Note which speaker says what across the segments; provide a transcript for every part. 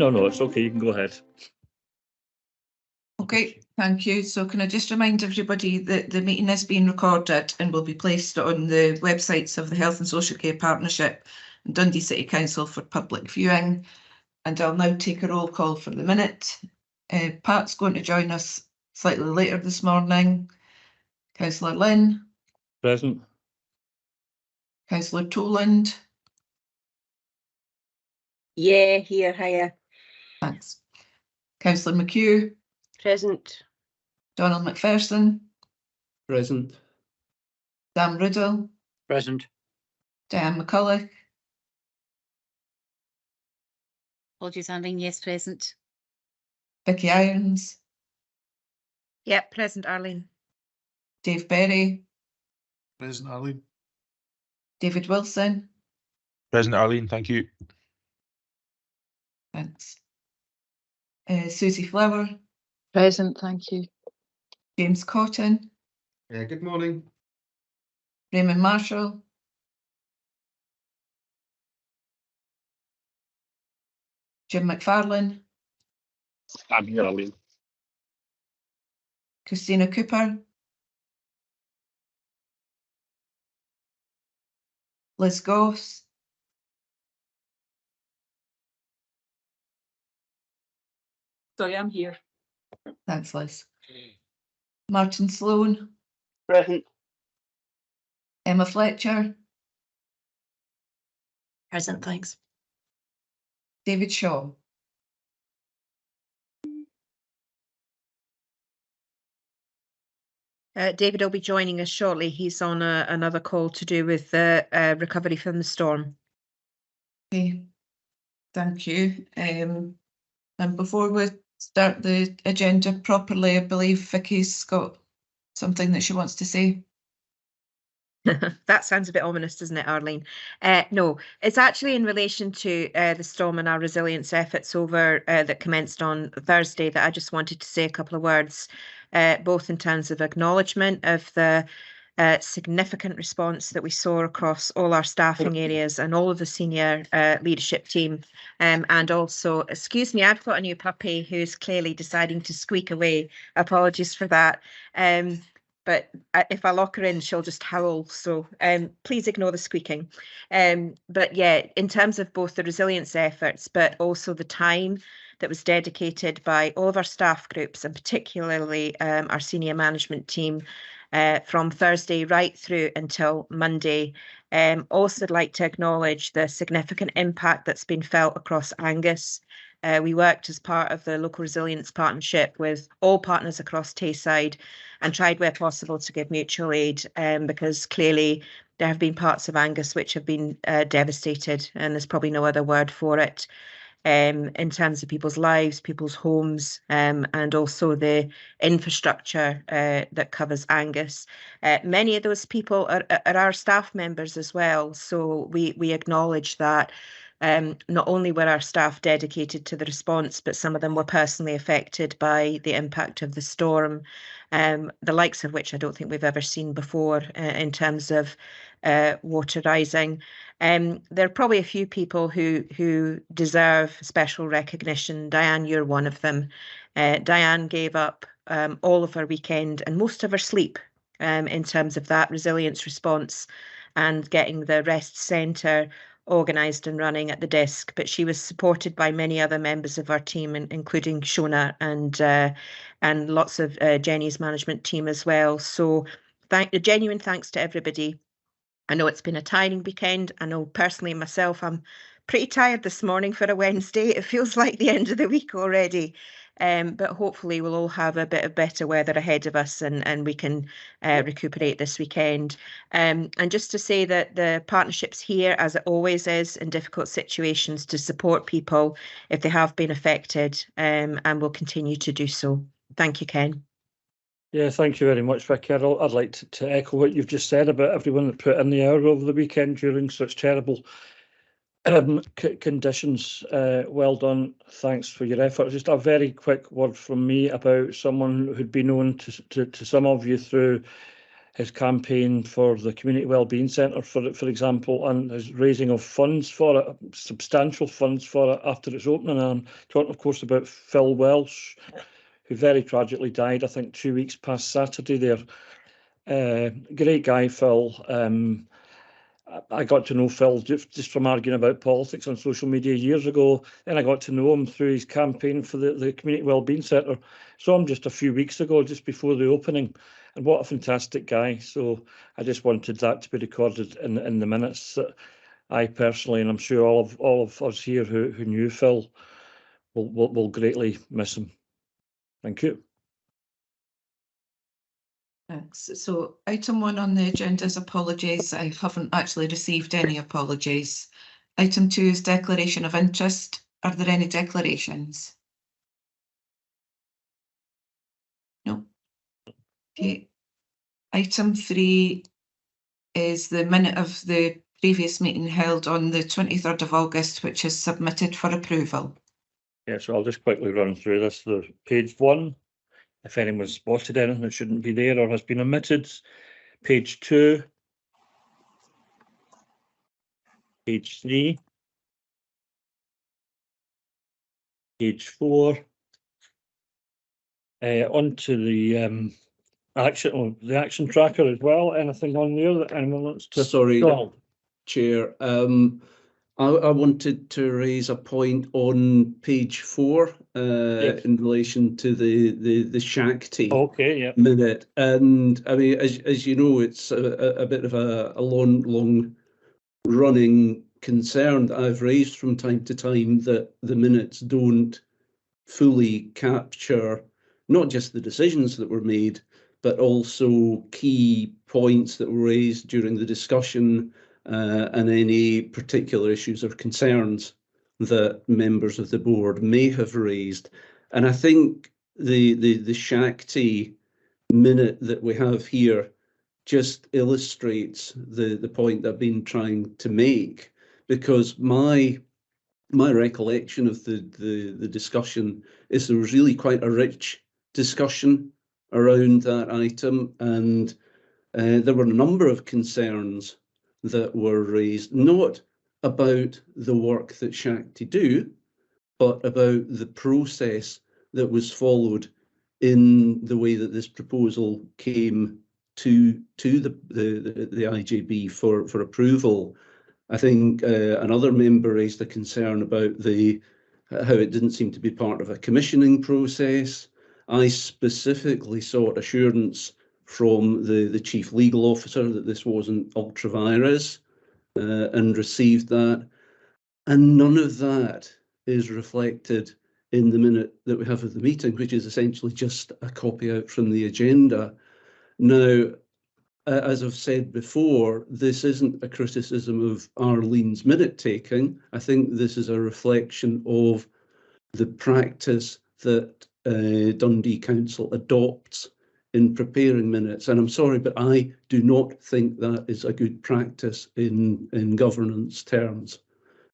Speaker 1: No, it's okay. You can go ahead.
Speaker 2: Okay, thank you. So can I just remind everybody that the meeting is being recorded and will be placed on the websites of the Health and Social Care Partnership and Dundee City Council for public viewing. And I'll now take a roll call for the minute. Pat's going to join us slightly later this morning. Councillor Lynn.
Speaker 1: Present.
Speaker 2: Councillor Toland.
Speaker 3: Yeah, here, hiya.
Speaker 2: Thanks. Councillor McHugh.
Speaker 3: Present.
Speaker 2: Donald McPherson.
Speaker 4: Present.
Speaker 2: Dan Riddle.
Speaker 4: Present.
Speaker 2: Diane McCulloch.
Speaker 5: Apologies, Arlene. Yes, present.
Speaker 2: Vicky Irons.
Speaker 5: Yep, present, Arlene.
Speaker 2: Dave Berry.
Speaker 4: Present, Arlene.
Speaker 2: David Wilson.
Speaker 6: Present, Arlene. Thank you.
Speaker 2: Thanks. Susie Flower.
Speaker 7: Present, thank you.
Speaker 2: James Cotton.
Speaker 4: Good morning.
Speaker 2: Raymond Marshall. Jim McFarlane.
Speaker 1: I'm here, Arlene.
Speaker 2: Christina Cooper. Liz Goss.
Speaker 3: Sorry, I'm here.
Speaker 2: Thanks, Liz. Martin Sloan.
Speaker 3: Present.
Speaker 2: Emma Fletcher.
Speaker 5: Present, thanks.
Speaker 2: David Shaw.
Speaker 5: David will be joining us shortly. He's on another call to do with recovery from the storm.
Speaker 2: Okay, thank you. And before we start the agenda properly, I believe Vicky's got something that she wants to say.
Speaker 5: That sounds a bit ominous, doesn't it, Arlene? No, it's actually in relation to the storm and our resilience efforts over that commenced on Thursday that I just wanted to say a couple of words, both in terms of acknowledgement of the significant response that we saw across all our staffing areas and all of the senior leadership team. And also, excuse me, I've got a new puppy who's clearly deciding to squeak away. Apologies for that. But if I lock her in, she'll just howl. So please ignore the squeaking. But yeah, in terms of both the resilience efforts, but also the time that was dedicated by all of our staff groups and particularly our senior management team from Thursday right through until Monday. Also, I'd like to acknowledge the significant impact that's been felt across Angus. We worked as part of the local resilience partnership with all partners across Tayside and tried where possible to give mutual aid because clearly there have been parts of Angus which have been devastated, and there's probably no other word for it, in terms of people's lives, people's homes, and also the infrastructure that covers Angus. Many of those people are our staff members as well, so we acknowledge that. Not only were our staff dedicated to the response, but some of them were personally affected by the impact of the storm, the likes of which I don't think we've ever seen before in terms of water rising. There are probably a few people who deserve special recognition. Diane, you're one of them. Diane gave up all of her weekend and most of her sleep in terms of that resilience response and getting the rest centre organised and running at the desk, but she was supported by many other members of our team, including Shona and lots of Jenny's management team as well. So genuine thanks to everybody. I know it's been a tiring weekend. I know personally myself, I'm pretty tired this morning for a Wednesday. It feels like the end of the week already. But hopefully we'll all have a bit of better weather ahead of us and we can recuperate this weekend. And just to say that the partnership's here, as it always is, in difficult situations to support people if they have been affected, and will continue to do so. Thank you, Ken.
Speaker 1: Yeah, thank you very much, Vicky. I'd like to echo what you've just said about everyone that put in the hour over the weekend during such terrible conditions. Well done. Thanks for your efforts. Just a very quick word from me about someone who'd be known to some of you through his campaign for the Community Wellbeing Centre, for example, and his raising of funds for it, substantial funds for it after its opening. And I'm talking, of course, about Phil Welsh, who very tragically died, I think, 2 weeks past Saturday there. Great guy, Phil. I got to know Phil just from arguing about politics on social media years ago. Then I got to know him through his campaign for the Community Wellbeing Centre. Saw him just a few weeks ago, just before the opening. And what a fantastic guy. So I just wanted that to be recorded in the minutes. I personally, and I'm sure all of us here who knew Phil, will greatly miss him. Thank you.
Speaker 2: Thanks. So item 1 on the agenda is apologies. I haven't actually received any apologies. Item 2 is declaration of interest. Are there any declarations? No. Okay. Item 3 is the minute of the previous meeting held on the 23rd of August, which is submitted for approval.
Speaker 1: Yeah, so I'll just quickly run through this. The page 1, if anyone's spotted anything that shouldn't be there or has been omitted. Page 2. Page 3. Page 4. Onto the action tracker as well. Anything on there that anyone wants to?
Speaker 8: Sorry,
Speaker 1: solve?
Speaker 8: Chair. I wanted to raise a point on page 4
Speaker 1: Yes.
Speaker 8: in relation to the Shakti
Speaker 1: Okay, yeah.
Speaker 8: minute. And I mean, as you know, it's a bit of a long running concern that I've raised from time to time, that the minutes don't fully capture not just the decisions that were made, but also key points that were raised during the discussion, and any particular issues or concerns that members of the board may have raised. And I think the Shakti minute that we have here just illustrates the point that I've been trying to make, because my recollection of the discussion is there was really quite a rich discussion around that item, and there were a number of concerns that were raised, not about the work that Shakti do, but about the process that was followed in the way that this proposal came to the IJB for approval. I think another member raised a concern about how it didn't seem to be part of a commissioning process. I specifically sought assurance from the chief legal officer that this wasn't ultra vires, and received that. And none of that is reflected in the minute that we have of the meeting, which is essentially just a copy out from the agenda. Now, as I've said before, this isn't a criticism of Arlene's minute taking. I think this is a reflection of the practice that Dundee Council adopts in preparing minutes. And I'm sorry, but I do not think that is a good practice in governance terms.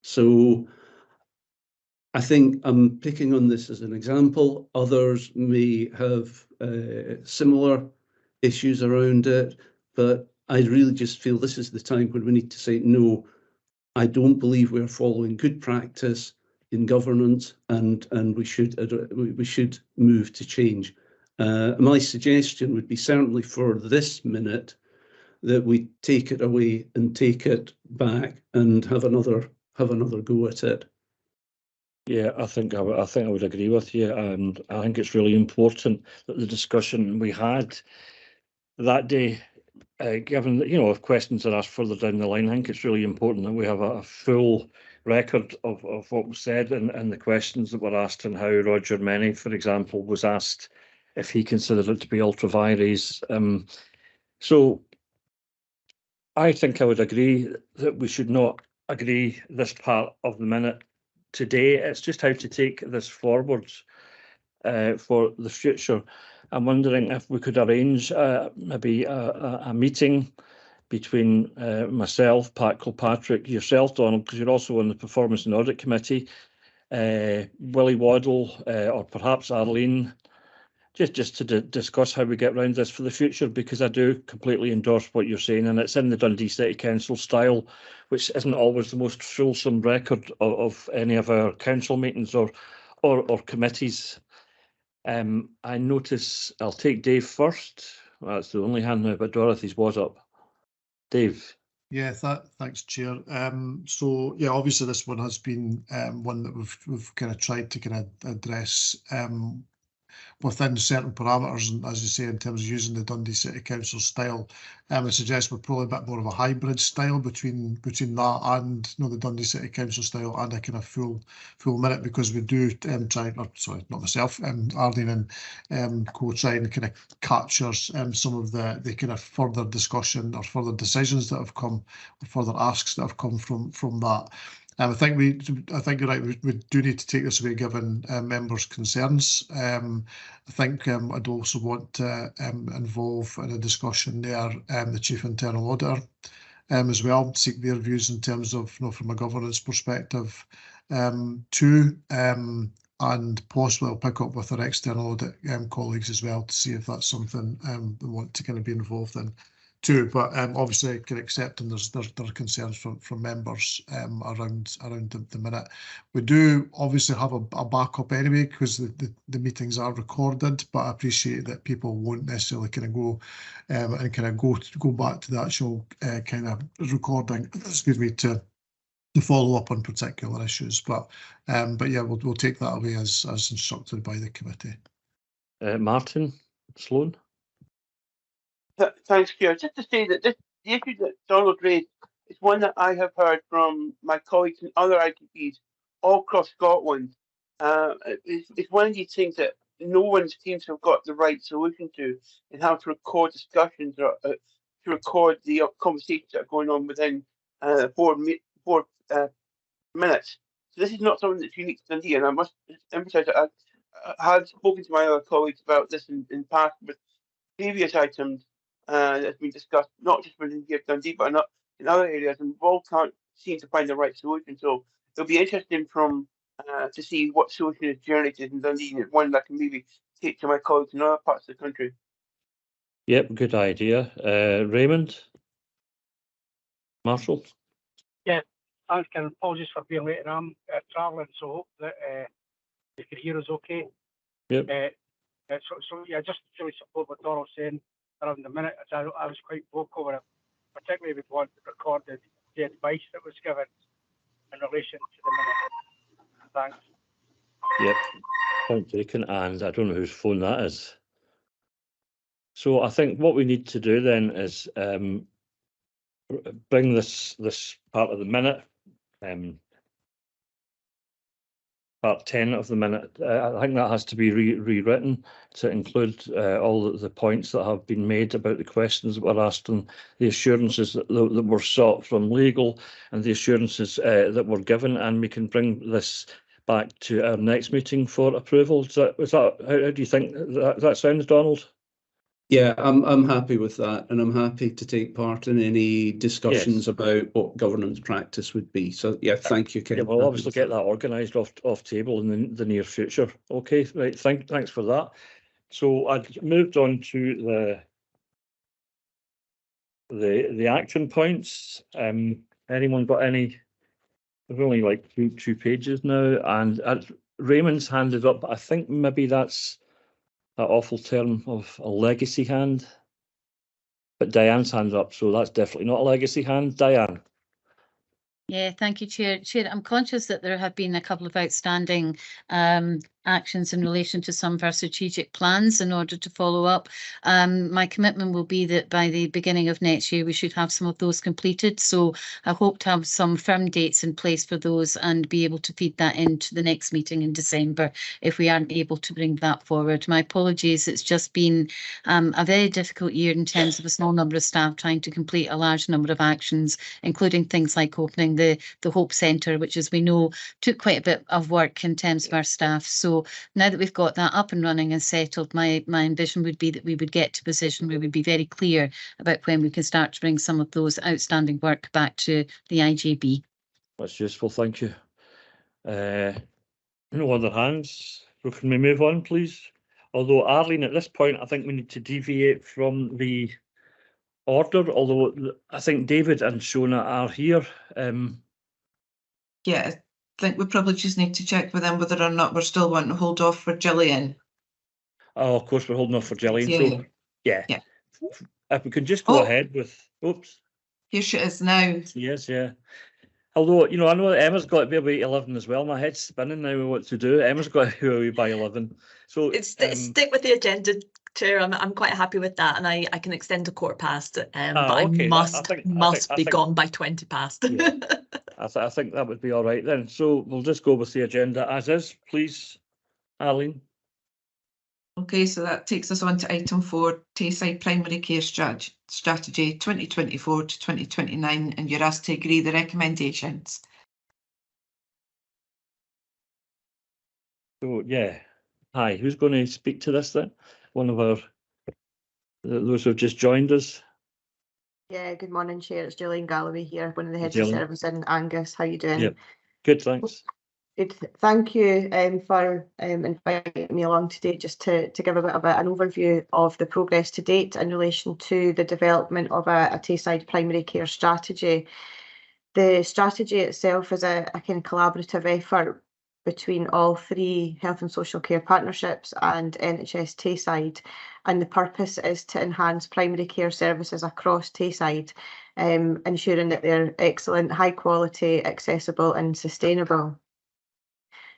Speaker 8: So I think I'm picking on this as an example. Others may have similar issues around it, but I really just feel this is the time when we need to say, no, I don't believe we're following good practice in governance, and we should move to change. My suggestion would be certainly for this minute that we take it away and take it back and have another go at it.
Speaker 1: Yeah, I think I would agree with you, and I think it's really important that the discussion we had that day, given that, if questions are asked further down the line, I think it's really important that we have a full record of what was said and the questions that were asked, and how Roger Meny, for example, was asked if he considered it to be ultra vires. So I think I would agree that we should not agree this part of the minute today. It's just how to take this forward for the future. I'm wondering if we could arrange maybe a meeting between myself, Pat Kilpatrick, yourself, Donald, because you're also on the Performance and Audit Committee, Willie Waddle, or perhaps Arlene, just to discuss how we get around this for the future, because I do completely endorse what you're saying, and it's in the Dundee City Council style, which isn't always the most fulsome record of any of our council meetings or committees. I notice I'll take Dave first. That's the only hand now, but Dorothy's was up. Dave.
Speaker 4: Yeah, thanks, Chair. So yeah, obviously this one has been one that we've kind of tried to kind of address within certain parameters, and as you say, in terms of using the Dundee City Council style, I suggest we're probably a bit more of a hybrid style between that and the Dundee City Council style and a kind of full minute, because we do try, or sorry, not myself, Arlene and Co try and kind of capture some of the kind of further discussion or further decisions that have come, or further asks that have come from that. I think you're right. We do need to take this away, given members' concerns. I think I'd also want to involve in a discussion there the Chief Internal Auditor as well, seek their views in terms of, from a governance perspective too, and possibly I'll pick up with our external audit colleagues as well to see if that's something we want to kind of be involved in too. But obviously I can accept, and there are concerns from members around the minute. We do obviously have a backup anyway, because the meetings are recorded, but I appreciate that people won't necessarily kind of go and kind of go back to the actual kind of recording, excuse me, to follow up on particular issues. But yeah, we'll take that away as instructed by the committee.
Speaker 1: Martin Sloan.
Speaker 3: Thanks, Chair. Just to say that the issue that Donald raised is one that I have heard from my colleagues and other IJBs all across Scotland. It's one of these things that no one seems to have got the right solution to, and how to record discussions or to record the conversations that are going on within board minutes. So this is not something that's unique to Dundee, and I must emphasise that I have spoken to my other colleagues about this in past with previous items that's been discussed, not just within here Dundee, but in other areas, and we all can't seem to find the right solution. So it'll be interesting to see what solution is generated in Dundee, and one that can maybe take to my colleagues in other parts of the country.
Speaker 1: Yep, good idea. Raymond? Marshall?
Speaker 9: Yeah, thanks, Ken. Apologies for being late. I'm travelling, so hope that you can hear us okay.
Speaker 1: Yep.
Speaker 9: So yeah, just to really support what Donald's saying around the minute. I was quite vocal with it, particularly with one that recorded the advice that was given in relation to the minute. Thanks.
Speaker 1: Yep, point taken, and I don't know whose phone that is. So I think what we need to do then is bring this part of the minute, part 10 of the minute. I think that has to be rewritten to include all the points that have been made about the questions that were asked, and the assurances that were sought from legal, and the assurances that were given, and we can bring this back to our next meeting for approval. How do you think that sounds, Donald?
Speaker 8: Yeah, I'm happy with that, and I'm happy to take part in any discussions about what governance practice would be. So yeah, thank you, Ken.
Speaker 1: Yeah, we'll obviously get that organised off table in the near future. Okay, right. Thanks for that. So I've moved on to the action points. Anyone got any? There's only like two pages now, and Raymond's handed up. I think maybe that's that awful term of a legacy hand, but Diane's hand up, so that's definitely not a legacy hand. Diane.
Speaker 10: Yeah, thank you, Chair. I'm conscious that there have been a couple of outstanding actions in relation to some of our strategic plans in order to follow up. My commitment will be that by the beginning of next year, we should have some of those completed. So I hope to have some firm dates in place for those and be able to feed that into the next meeting in December if we aren't able to bring that forward. My apologies. It's just been a very difficult year in terms of a small number of staff trying to complete a large number of actions, including things like opening the Hope Centre, which, as we know, took quite a bit of work in terms of our staff. So now that we've got that up and running and settled, my ambition would be that we would get to a position where we'd be very clear about when we can start to bring some of those outstanding work back to the IJB.
Speaker 1: That's useful, thank you. No other hands. So can we move on, please? Although, Arlene, at this point, I think we need to deviate from the order, although I think David and Shona are here.
Speaker 2: Yeah, I think we probably just need to check with them whether or not we're still wanting to hold off for Gillian.
Speaker 1: Oh, of course, we're holding off for Gillian.
Speaker 2: Yeah.
Speaker 1: So, yeah. If we can just go ahead with, oops.
Speaker 2: Here she is now.
Speaker 1: Yes, yeah. Although, you know, I know that Emma's got to be away 11 as well. My head's spinning now with what to do. Emma's got to be away by 11. So
Speaker 11: stick with the agenda, Chair. I'm quite happy with that, and I can extend to 1/4 past. But
Speaker 1: okay,
Speaker 11: I must be gone by 20 past.
Speaker 1: Yeah. I think that would be all right then. So we'll just go with the agenda as is, please, Arlene.
Speaker 2: Okay, so that takes us on to item 4, Tayside Primary Care Strategy 2024 to 2029, and you're asked to agree the recommendations.
Speaker 1: So, yeah. Hi, who's going to speak to this then? One of our, those who have just joined us.
Speaker 5: Yeah, good morning, Chair. It's Gillian Galloway here, one of the heads
Speaker 1: Gillian.
Speaker 5: of service in Angus. How you doing?
Speaker 1: Yeah, good, thanks.
Speaker 5: Good. Thank you for inviting me along today just to give a bit of an overview of the progress to date in relation to the development of a Tayside primary care strategy. The strategy itself is a kind of collaborative effort between all 3 health and social care partnerships and NHS Tayside, and the purpose is to enhance primary care services across Tayside, ensuring that they're excellent, high quality, accessible and sustainable.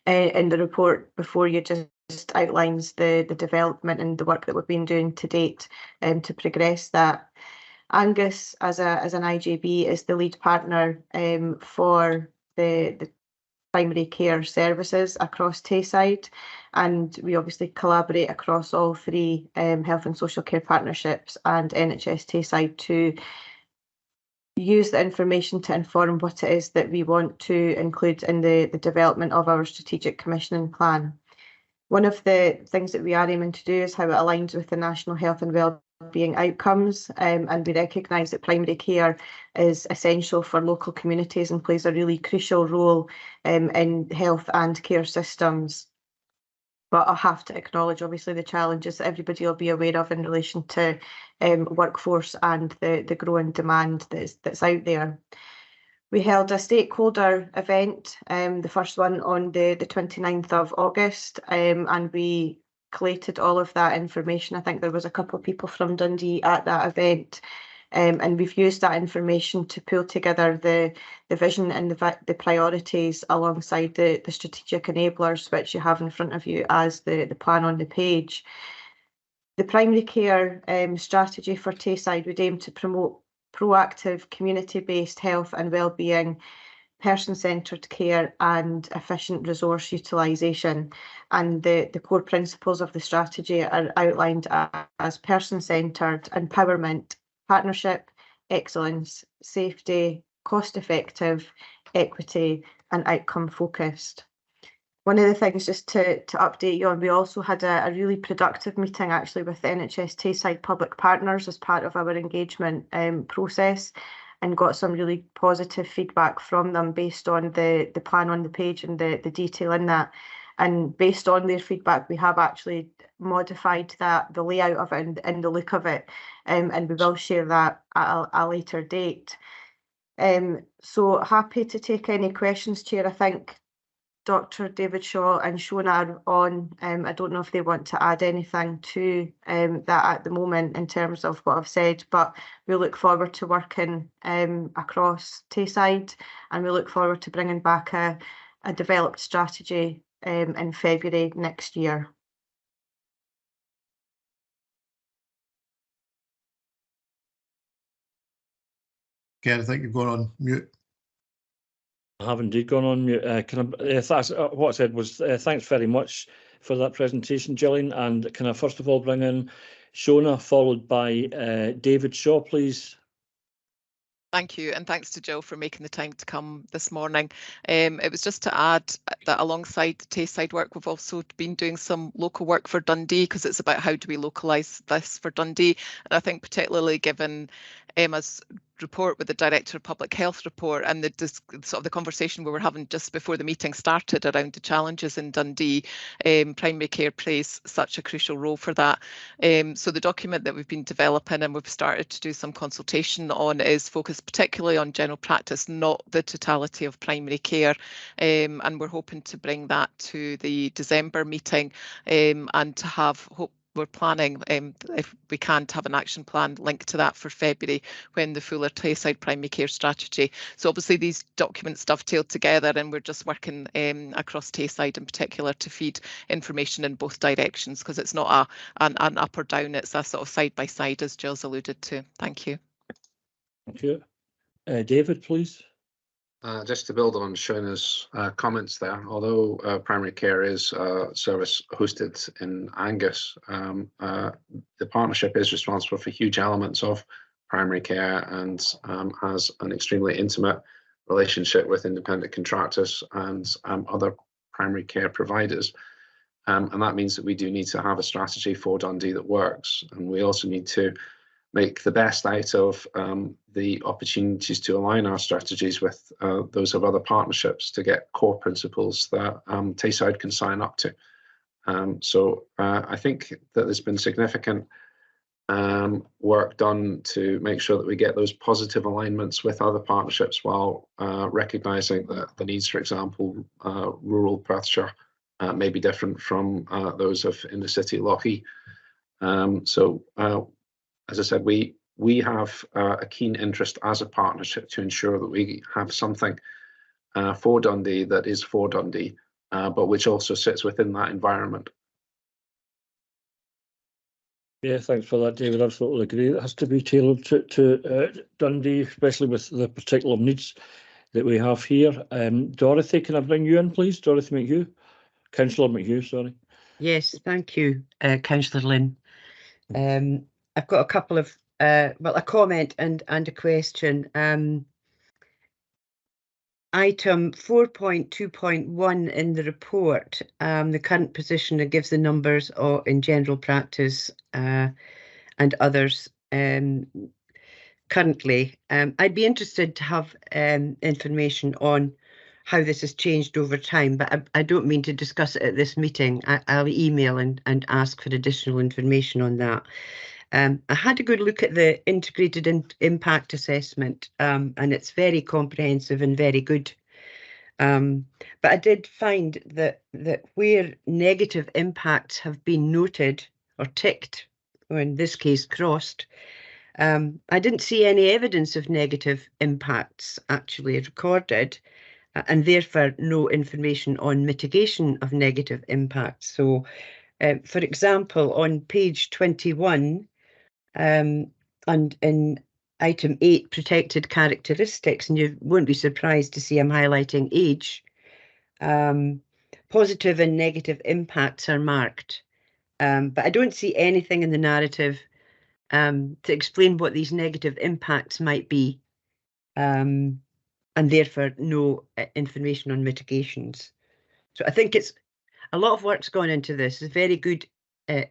Speaker 5: In the report before you just outlines the development and the work that we've been doing to date to progress that. Angus, as an IJB, is the lead partner for the primary care services across Tayside, and we obviously collaborate across all 3 health and social care partnerships and NHS Tayside to use the information to inform what it is that we want to include in the development of our strategic commissioning plan. One of the things that we are aiming to do is how it aligns with the national health and wellbeing outcomes, and we recognise that primary care is essential for local communities and plays a really crucial role in health and care systems. But I have to acknowledge, obviously, the challenges that everybody will be aware of in relation to workforce and the growing demand that's out there. We held a stakeholder event, the first one on the 29th of August, and we collated all of that information. I think there was a couple of people from Dundee at that event, and we've used that information to pull together the vision and the priorities alongside the strategic enablers, which you have in front of you as the plan on the page. The primary care strategy for Tayside would aim to promote proactive community-based health and wellbeing, person-centred care and efficient resource utilisation. And the core principles of the strategy are outlined as person-centred, empowerment, partnership, excellence, safety, cost-effective, equity and outcome-focused. One of the things, just to update you on, we also had a really productive meeting actually with the NHS Tayside public partners as part of our engagement process, and got some really positive feedback from them based on the plan on the page and the detail in that. And based on their feedback, we have actually modified the layout of it and the look of it, and we will share that at a later date. So happy to take any questions, Chair. I think Dr. David Shaw and Shona are on. I don't know if they want to add anything to that at the moment in terms of what I've said, but we look forward to working across Tayside, and we look forward to bringing back a developed strategy in February next year.
Speaker 4: Ken, I think you've gone on mute.
Speaker 1: I have indeed gone on mute. That's what I said was thanks very much for that presentation, Gillian. And can I first of all bring in Shona, followed by David Shaw, please?
Speaker 12: Thank you, and thanks to Jill for making the time to come this morning. It was just to add that alongside the Tayside work, we've also been doing some local work for Dundee, because it's about how do we localise this for Dundee. And I think particularly given Emma's report with the Director of Public Health report and the sort of the conversation we were having just before the meeting started around the challenges in Dundee, primary care plays such a crucial role for that. So the document that we've been developing and we've started to do some consultation on is focused particularly on general practice, not the totality of primary care. And we're hoping to bring that to the December meeting and to have we're planning, if we can, to have an action plan linked to that for February when the fuller Tayside primary care strategy. So obviously these documents dovetail together and we're just working across Tayside in particular to feed information in both directions, because it's not an up or down, it's a sort of side by side, as Jill's alluded to. Thank you.
Speaker 1: Thank you. David, please.
Speaker 13: Just to build on Shauna's comments there, although primary care is a service hosted in Angus, the partnership is responsible for huge elements of primary care and has an extremely intimate relationship with independent contractors and other primary care providers. And that means that we do need to have a strategy for Dundee that works. And we also need to make the best out of the opportunities to align our strategies with those of other partnerships to get core principles that Tayside can sign up to. So I think that there's been significant work done to make sure that we get those positive alignments with other partnerships while recognising that the needs, for example, rural Perthshire may be different from those of inner city Lochee. As I said, we have a keen interest as a partnership to ensure that we have something for Dundee that is for Dundee, but which also sits within that environment.
Speaker 1: Yeah, thanks for that, David. Absolutely agree. It has to be tailored to Dundee, especially with the particular needs that we have here. Dorothy, can I bring you in, please? Dorothy McHugh, Councillor McHugh, sorry.
Speaker 14: Yes, thank you, Councillor Lynn. I've got a couple of, well, a comment and a question. Item 4.2.1 in the report, the current position, it gives the numbers in general practice and others currently. I'd be interested to have information on how this has changed over time, but I don't mean to discuss it at this meeting. I'll email and ask for additional information on that. I had a good look at the integrated impact assessment, and it's very comprehensive and very good. But I did find that where negative impacts have been noted or ticked, or in this case crossed, I didn't see any evidence of negative impacts actually recorded, and therefore no information on mitigation of negative impacts. So, for example, on page 21, and in item 8, protected characteristics, and you won't be surprised to see I'm highlighting age, positive and negative impacts are marked. But I don't see anything in the narrative to explain what these negative impacts might be, and therefore no information on mitigations. So I think it's a lot of work's gone into this. It's a very good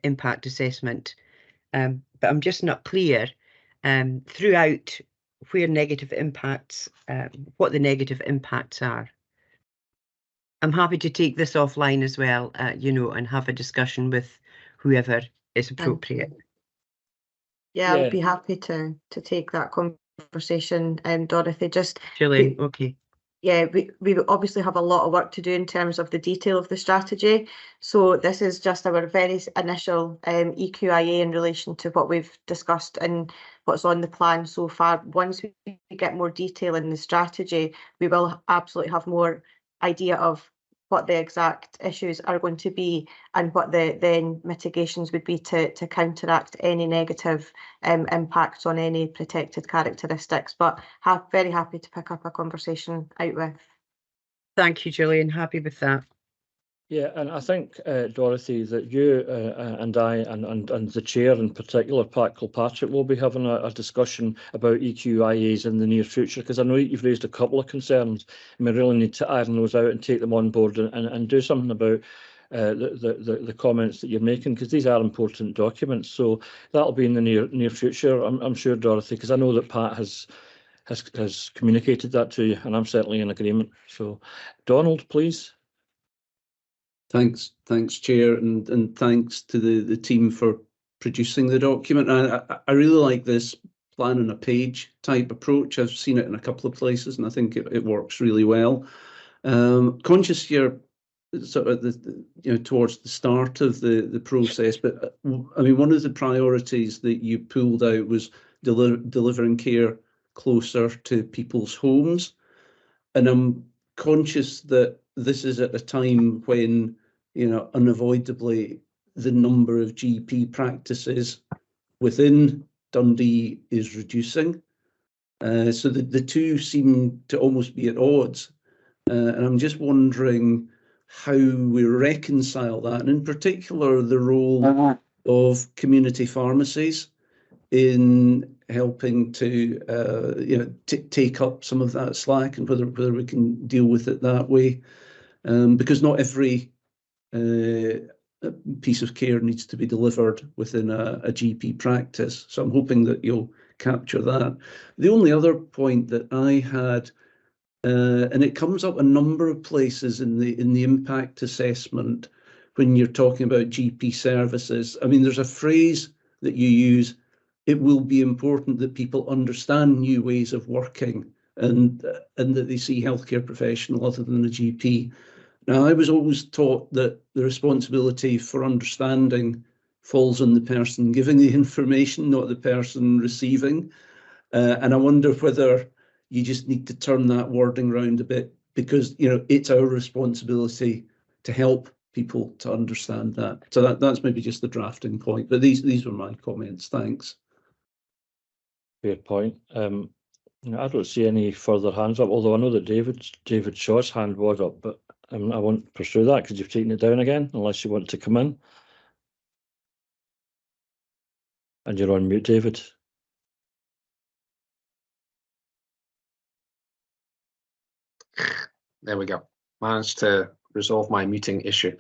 Speaker 14: impact assessment. But I'm just not clear throughout where negative impacts, what the negative impacts are. I'm happy to take this offline as well, and have a discussion with whoever is appropriate.
Speaker 15: Yeah, I would be happy to take that conversation, Dorothy. Just
Speaker 14: Julie, okay.
Speaker 15: Yeah, we obviously have a lot of work to do in terms of the detail of the strategy. So this is just our very initial EQIA in relation to what we've discussed and what's on the plan so far. Once we get more detail in the strategy, we will absolutely have more idea of what the exact issues are going to be and what the then mitigations would be to counteract any negative impacts on any protected characteristics. But very happy to pick up a conversation out with.
Speaker 14: Thank you, Gillian. Happy with that.
Speaker 1: Yeah, and I think, Dorothy, that you and I and the chair in particular, Pat Kilpatrick, will be having a discussion about EQIAs in the near future, because I know you've raised a couple of concerns and we really need to iron those out and take them on board and do something about the comments that you're making, because these are important documents. So that'll be in the near future, I'm sure, Dorothy, because I know that Pat has has communicated that to you, and I'm certainly in agreement. So, Donald, please.
Speaker 8: Thanks, Chair, and thanks to the team for producing the document. I really like this plan on a page type approach. I've seen it in a couple of places, and I think it works really well. Conscious here, sort of towards the start of the process, but I mean, one of the priorities that you pulled out was delivering care closer to people's homes, and I'm conscious that this is at a time when, unavoidably the number of GP practices within Dundee is reducing. So the two seem to almost be at odds. And I'm just wondering how we reconcile that, and in particular, the role of community pharmacies in helping to take up some of that slack, and whether we can deal with it that way, because not every piece of care needs to be delivered within a GP practice. So I'm hoping that you'll capture that. The only other point that I had, and it comes up a number of places in the impact assessment when you're talking about GP services. I mean, there's a phrase that you use: it will be important that people understand new ways of working, and that they see healthcare professional other than a GP. Now, I was always taught that the responsibility for understanding falls on the person giving the information, not the person receiving. And I wonder whether you just need to turn that wording around a bit, because it's our responsibility to help people to understand that. So that's maybe just the drafting point. But these were my comments. Thanks.
Speaker 1: Fair point. I don't see any further hands up, although I know that David Shaw's hand was up, but I won't pursue that because you've taken it down again, unless you want to come in. And you're on mute, David.
Speaker 13: There we go. Managed to resolve my muting issue.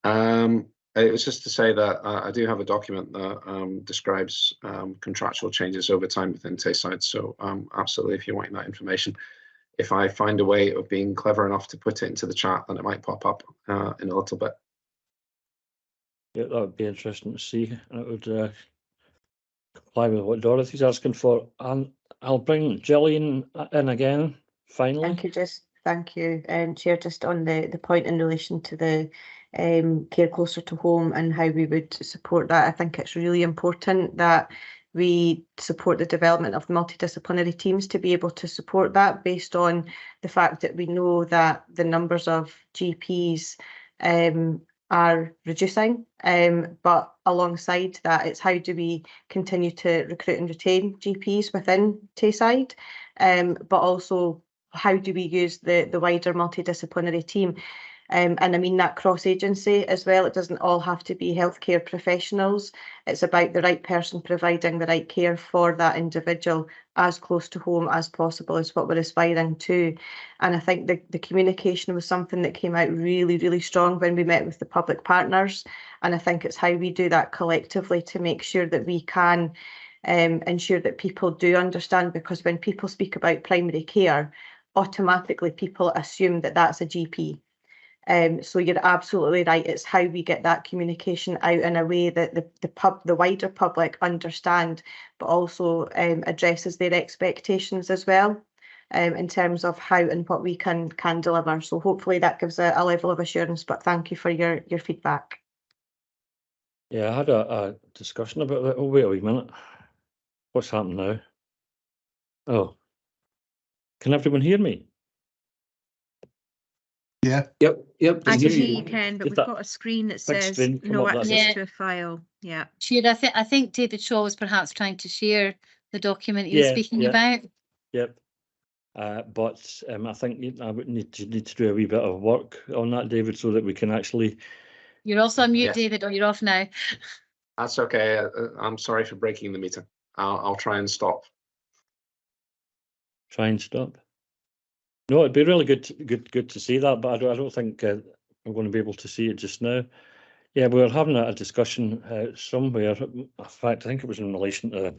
Speaker 13: It was just to say that I do have a document that describes contractual changes over time within Tayside. So absolutely, if you're wanting that information, if I find a way of being clever enough to put it into the chat, then it might pop up in a little bit.
Speaker 1: Yeah, that would be interesting to see. And it would comply with what Dorothy's asking for. And I'll bring Gillian in again, finally.
Speaker 15: Thank you, Chair, just on the point in relation to the care closer to home and how we would support that. I think it's really important that we support the development of multidisciplinary teams to be able to support that, based on the fact that we know that the numbers of GPs are reducing. But alongside that, it's how do we continue to recruit and retain GPs within Tayside, but also how do we use the wider multidisciplinary team. And I mean that cross-agency as well. It doesn't all have to be healthcare professionals. It's about the right person providing the right care for that individual as close to home as possible is what we're aspiring to. And I think the communication was something that came out really, really strong when we met with the public partners. And I think it's how we do that collectively to make sure that we can ensure that people do understand, because when people speak about primary care, automatically people assume that that's a GP. So you're absolutely right. It's how we get that communication out in a way that the wider public understand, but also addresses their expectations as well, in terms of how and what we can deliver. So hopefully that gives a level of assurance. But thank you for your feedback.
Speaker 1: Yeah, I had a discussion about that. Oh, wait a wee minute. What's happened now? Oh, can everyone hear me?
Speaker 4: Yeah.
Speaker 8: Yep.
Speaker 5: I can hear you, Ken, but we've got a screen that says no access to a file. Yeah.
Speaker 10: Chair, I think David Shaw was perhaps trying to share the document he was speaking about.
Speaker 1: Yep. But I think I would need to do a wee bit of work on that, David, so that we can actually.
Speaker 10: You're also on mute,
Speaker 13: Yes.
Speaker 10: David, or you're off now.
Speaker 13: That's okay. I'm sorry for breaking the meeting. I'll try and stop.
Speaker 1: Try and stop. No, it'd be really good to see that, but I don't think I'm going to be able to see it just now. Yeah, we were having a discussion somewhere. In fact, I think it was in relation to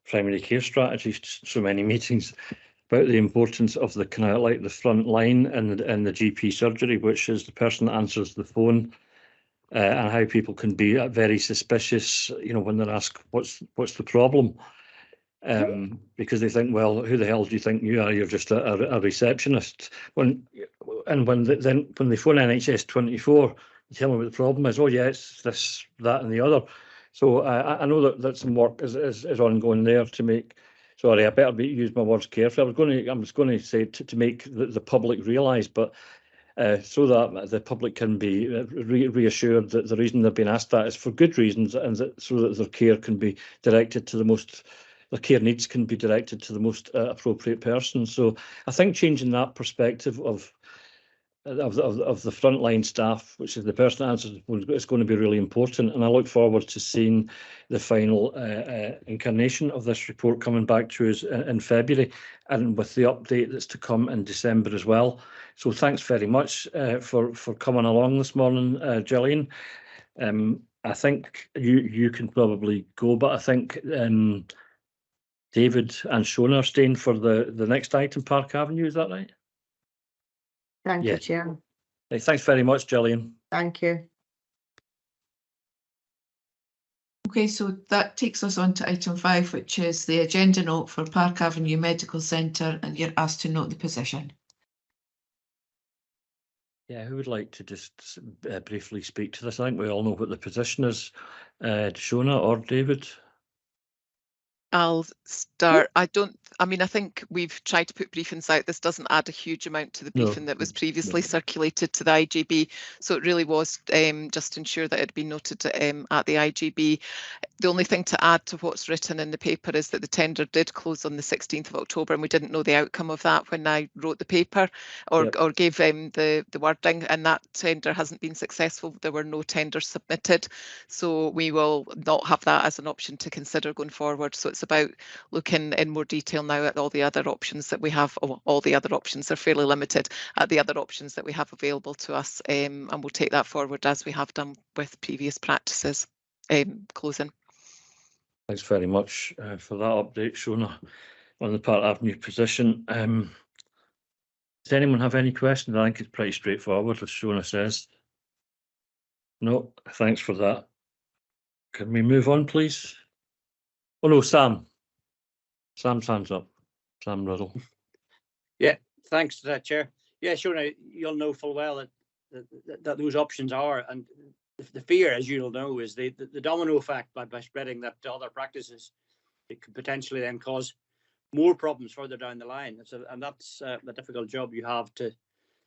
Speaker 1: primary care strategy, so many meetings about the importance of the kind of like the front line and the GP surgery, which is the person that answers the phone, and how people can be very suspicious, you know, when they're asked what's the problem, because they think, well, who the hell do you think you are? You're just a receptionist. When they phone NHS 24, you tell them what the problem is. Oh yeah, it's this, that, and the other. So I know that some work is ongoing there to make. Sorry, I better use my words carefully. I was going to say to make the public realise, but so that the public can be reassured that the reason they're being asked that is for good reasons, and so that their care can be directed to the most. Their care needs can be directed to the most appropriate person. So I think changing that perspective of the frontline staff, which is the person that answers the phone, is going to be really important. And I look forward to seeing the final incarnation of this report coming back to us in February, and with the update that's to come in December as well. So thanks very much for coming along this morning, Gillian. I think you can probably go, but I think David and Shona are staying for the next item, Park Avenue, is that right?
Speaker 15: Thank you, Chair.
Speaker 1: Hey, thanks very much, Gillian.
Speaker 15: Thank you.
Speaker 2: Okay, so that takes us on to item 5, which is the agenda note for Park Avenue Medical Centre, and you're asked to note the position.
Speaker 1: Yeah, who would like to just briefly speak to this? I think we all know what the position is. Shona or David?
Speaker 12: I'll start. I think we've tried to put briefings out. This doesn't add a huge amount to the briefing that was previously circulated to the IJB. So it really was just to ensure that it had been noted at the IJB. The only thing to add to what's written in the paper is that the tender did close on the 16th of October, and we didn't know the outcome of that when I wrote the paper or gave the wording, and that tender hasn't been successful. There were no tenders submitted. So we will not have that as an option to consider going forward. So it's about looking in more detail now at all the other options that we have. All the other options are fairly limited at the other options that we have available to us, and we'll take that forward as we have done with previous practices. Closing.
Speaker 1: Thanks very much for that update, Shona, on the Park Avenue position. Does anyone have any questions? I think it's pretty straightforward, as Shona says. No, thanks for that. Can we move on, please? Oh no, Sam. Sam's hands up. Sam Riddle.
Speaker 16: Yeah, thanks to that, Chair. Yeah, Shona, you'll know full well that those options are, and the fear, as you'll know, is the domino effect by spreading that to other practices. It could potentially then cause more problems further down the line. And that's the difficult job you have to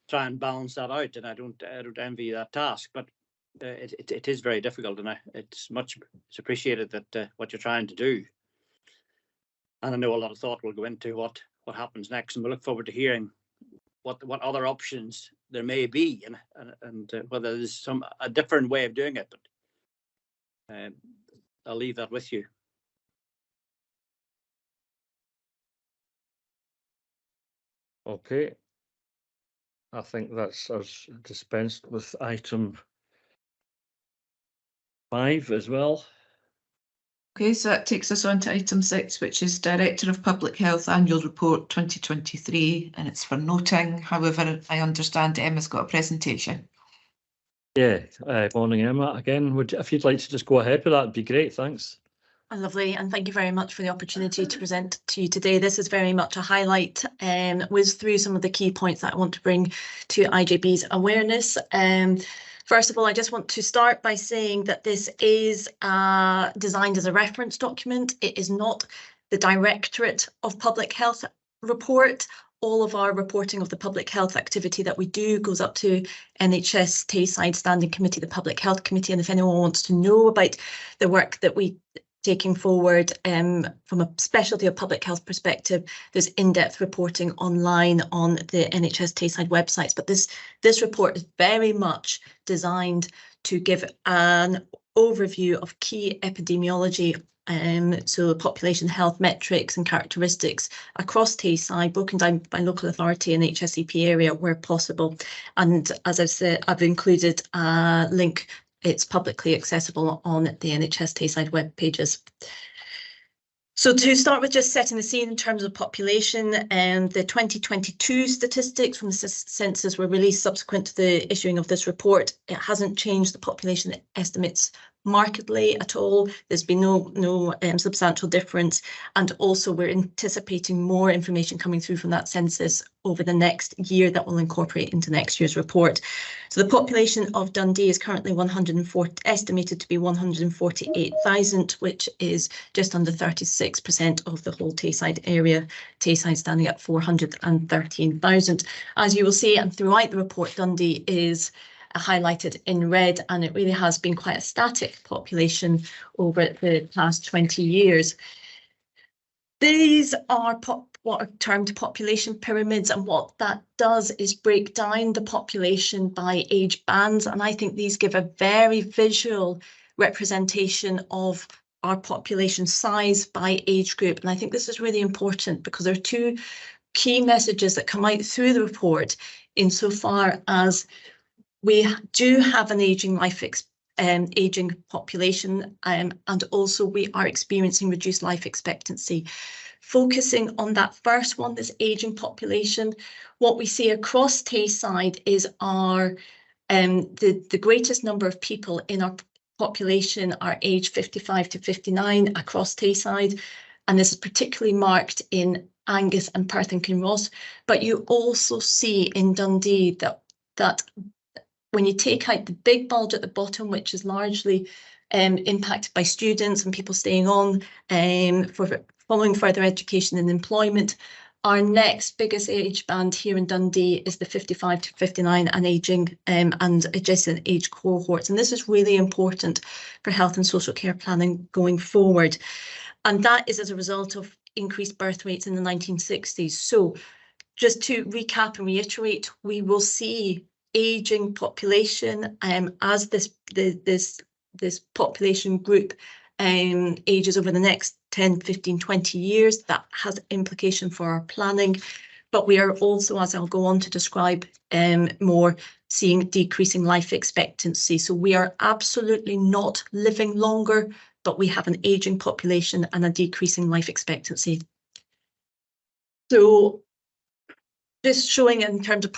Speaker 16: try and balance that out. And I don't envy that task, but it is very difficult, and it's appreciated that what you're trying to do. And I know a lot of thought will go into what happens next, and we look forward to hearing what other options there may be, and whether there's a different way of doing it. But I'll leave that with you.
Speaker 1: Okay. I think that's us dispensed with item 5 as well.
Speaker 2: Okay, so that takes us on to item 6, which is Director of Public Health Annual Report 2023, and it's for noting. However, I understand Emma's got a presentation.
Speaker 1: Yeah, morning, Emma. Again, if you'd like to just go ahead with that, it'd be great. Thanks.
Speaker 11: Lovely, and thank you very much for the opportunity to present to you today. This is very much a highlight and whiz through some of the key points that I want to bring to IJB's awareness. First of all, I just want to start by saying that this is designed as a reference document. It is not the Directorate of Public Health report. All of our reporting of the public health activity that we do goes up to NHS Tayside Standing Committee, the Public Health Committee, and if anyone wants to know about the work that we taking forward from a specialty of public health perspective, there's in-depth reporting online on the NHS Tayside websites. But this report is very much designed to give an overview of key epidemiology, so population health metrics and characteristics across Tayside, broken down by local authority and HSCP area where possible. And as I've said, I've included a link. It's publicly accessible on the NHS Tayside web pages. So to start with, just setting the scene in terms of population, the 2022 statistics from the census were released subsequent to the issuing of this report. It hasn't changed the population estimates markedly at all. There's been no substantial difference, and also we're anticipating more information coming through from that census over the next year that will incorporate into next year's report. So the population of Dundee is currently estimated to be 148,000, which is just under 36% of the whole Tayside area, Tayside standing at 413,000. As you will see, and throughout the report, Dundee is highlighted in red, and it really has been quite a static population over the past 20 years. These are what are termed population pyramids, and what that does is break down the population by age bands, and I think these give a very visual representation of our population size by age group. And I think this is really important because there are two key messages that come out through the report insofar as we do have an aging aging population, and also we are experiencing reduced life expectancy. Focusing on that first one, this aging population, what we see across Tayside is the greatest number of people in our population are aged 55 to 59 across Tayside, and this is particularly marked in Angus and Perth and Kinross. But you also see in Dundee that when you take out the big bulge at the bottom, which is largely impacted by students and people staying on for following further education and employment, our next biggest age band here in Dundee is the 55 to 59 and ageing and adjacent age cohorts. And this is really important for health and social care planning going forward. And that is as a result of increased birth rates in the 1960s. So just to recap and reiterate, we will see aging population as this population group ages over the next 10, 15, 20 years. That has implication for our planning, but we are also, as I'll go on to describe more, seeing decreasing life expectancy. So we are absolutely not living longer, but we have an aging population and a decreasing life expectancy. So just showing in terms of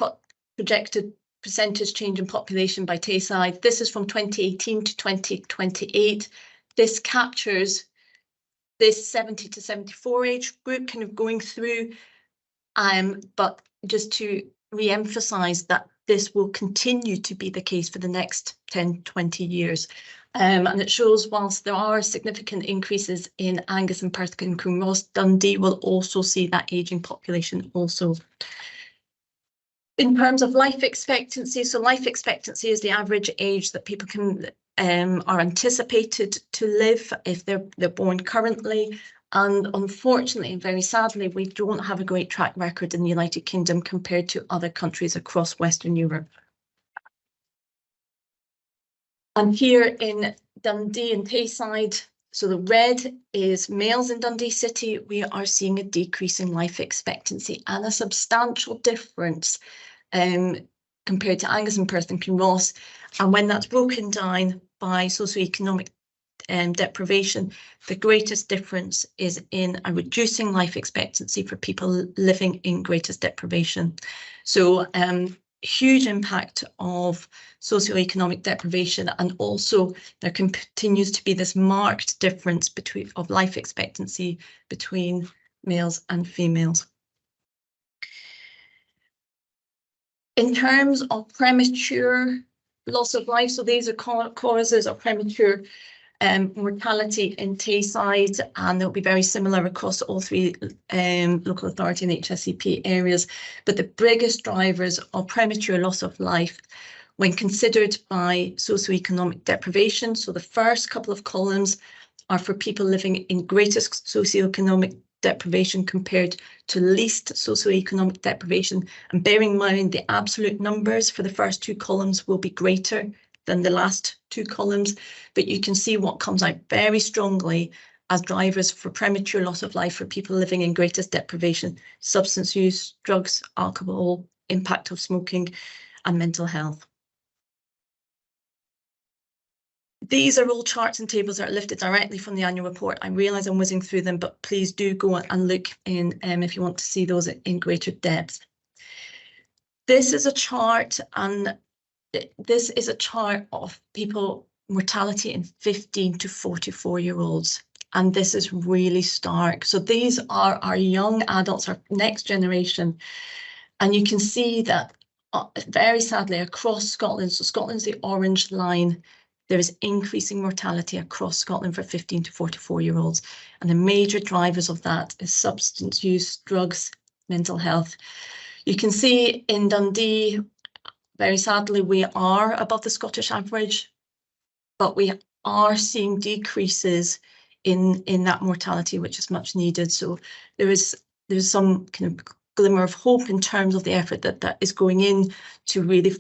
Speaker 11: projected percentage change in population by Tayside. This is from 2018 to 2028. This captures this 70 to 74 age group kind of going through, but just to re-emphasize that this will continue to be the case for the next 10, 20 years. And it shows whilst there are significant increases in Angus and Perth and Kinross, Dundee will also see that ageing population also. In terms of life expectancy, so life expectancy is the average age that people are anticipated to live if they're born currently. And unfortunately, and very sadly, we don't have a great track record in the United Kingdom compared to other countries across Western Europe. And here in Dundee and Tayside, so the red is males in Dundee City, we are seeing a decrease in life expectancy and a substantial difference compared to Angus and Perth and Kinross. And when that's broken down by socioeconomic deprivation, the greatest difference is in a reducing life expectancy for people living in greatest deprivation. So huge impact of socioeconomic deprivation, and also there continues to be this marked difference of life expectancy between males and females. In terms of premature loss of life, so these are causes of premature mortality in Tayside, and they'll be very similar across all three local authority and DH&SCP areas. But the biggest drivers of premature loss of life when considered by socioeconomic deprivation, so the first couple of columns are for people living in greatest socioeconomic deprivation compared to least socioeconomic deprivation. And bearing in mind the absolute numbers for the first two columns will be greater than the last two columns, but you can see what comes out very strongly as drivers for premature loss of life for people living in greatest deprivation: substance use, drugs, alcohol, impact of smoking, and mental health. These are all charts and tables that are lifted directly from the annual report. I realise I'm whizzing through them, but please do go and look in if you want to see those in greater depth. This is a chart, and this is a chart of people mortality in 15 to 44-year-olds. And this is really stark. So these are our young adults, our next generation. And you can see that very sadly across Scotland, so Scotland's the orange line, there is increasing mortality across Scotland for 15 to 44-year-olds. And the major drivers of that is substance use, drugs, mental health. You can see in Dundee, very sadly, we are above the Scottish average, but we are seeing decreases in that mortality, which is much needed. So there's some kind of glimmer of hope in terms of the effort that is going in to really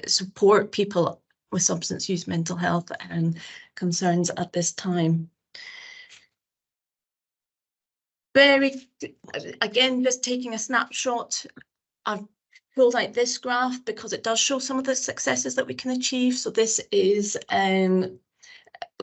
Speaker 11: support people with substance use, mental health and concerns at this time. Again, just taking a snapshot, I've pulled out this graph because it does show some of the successes that we can achieve. So this is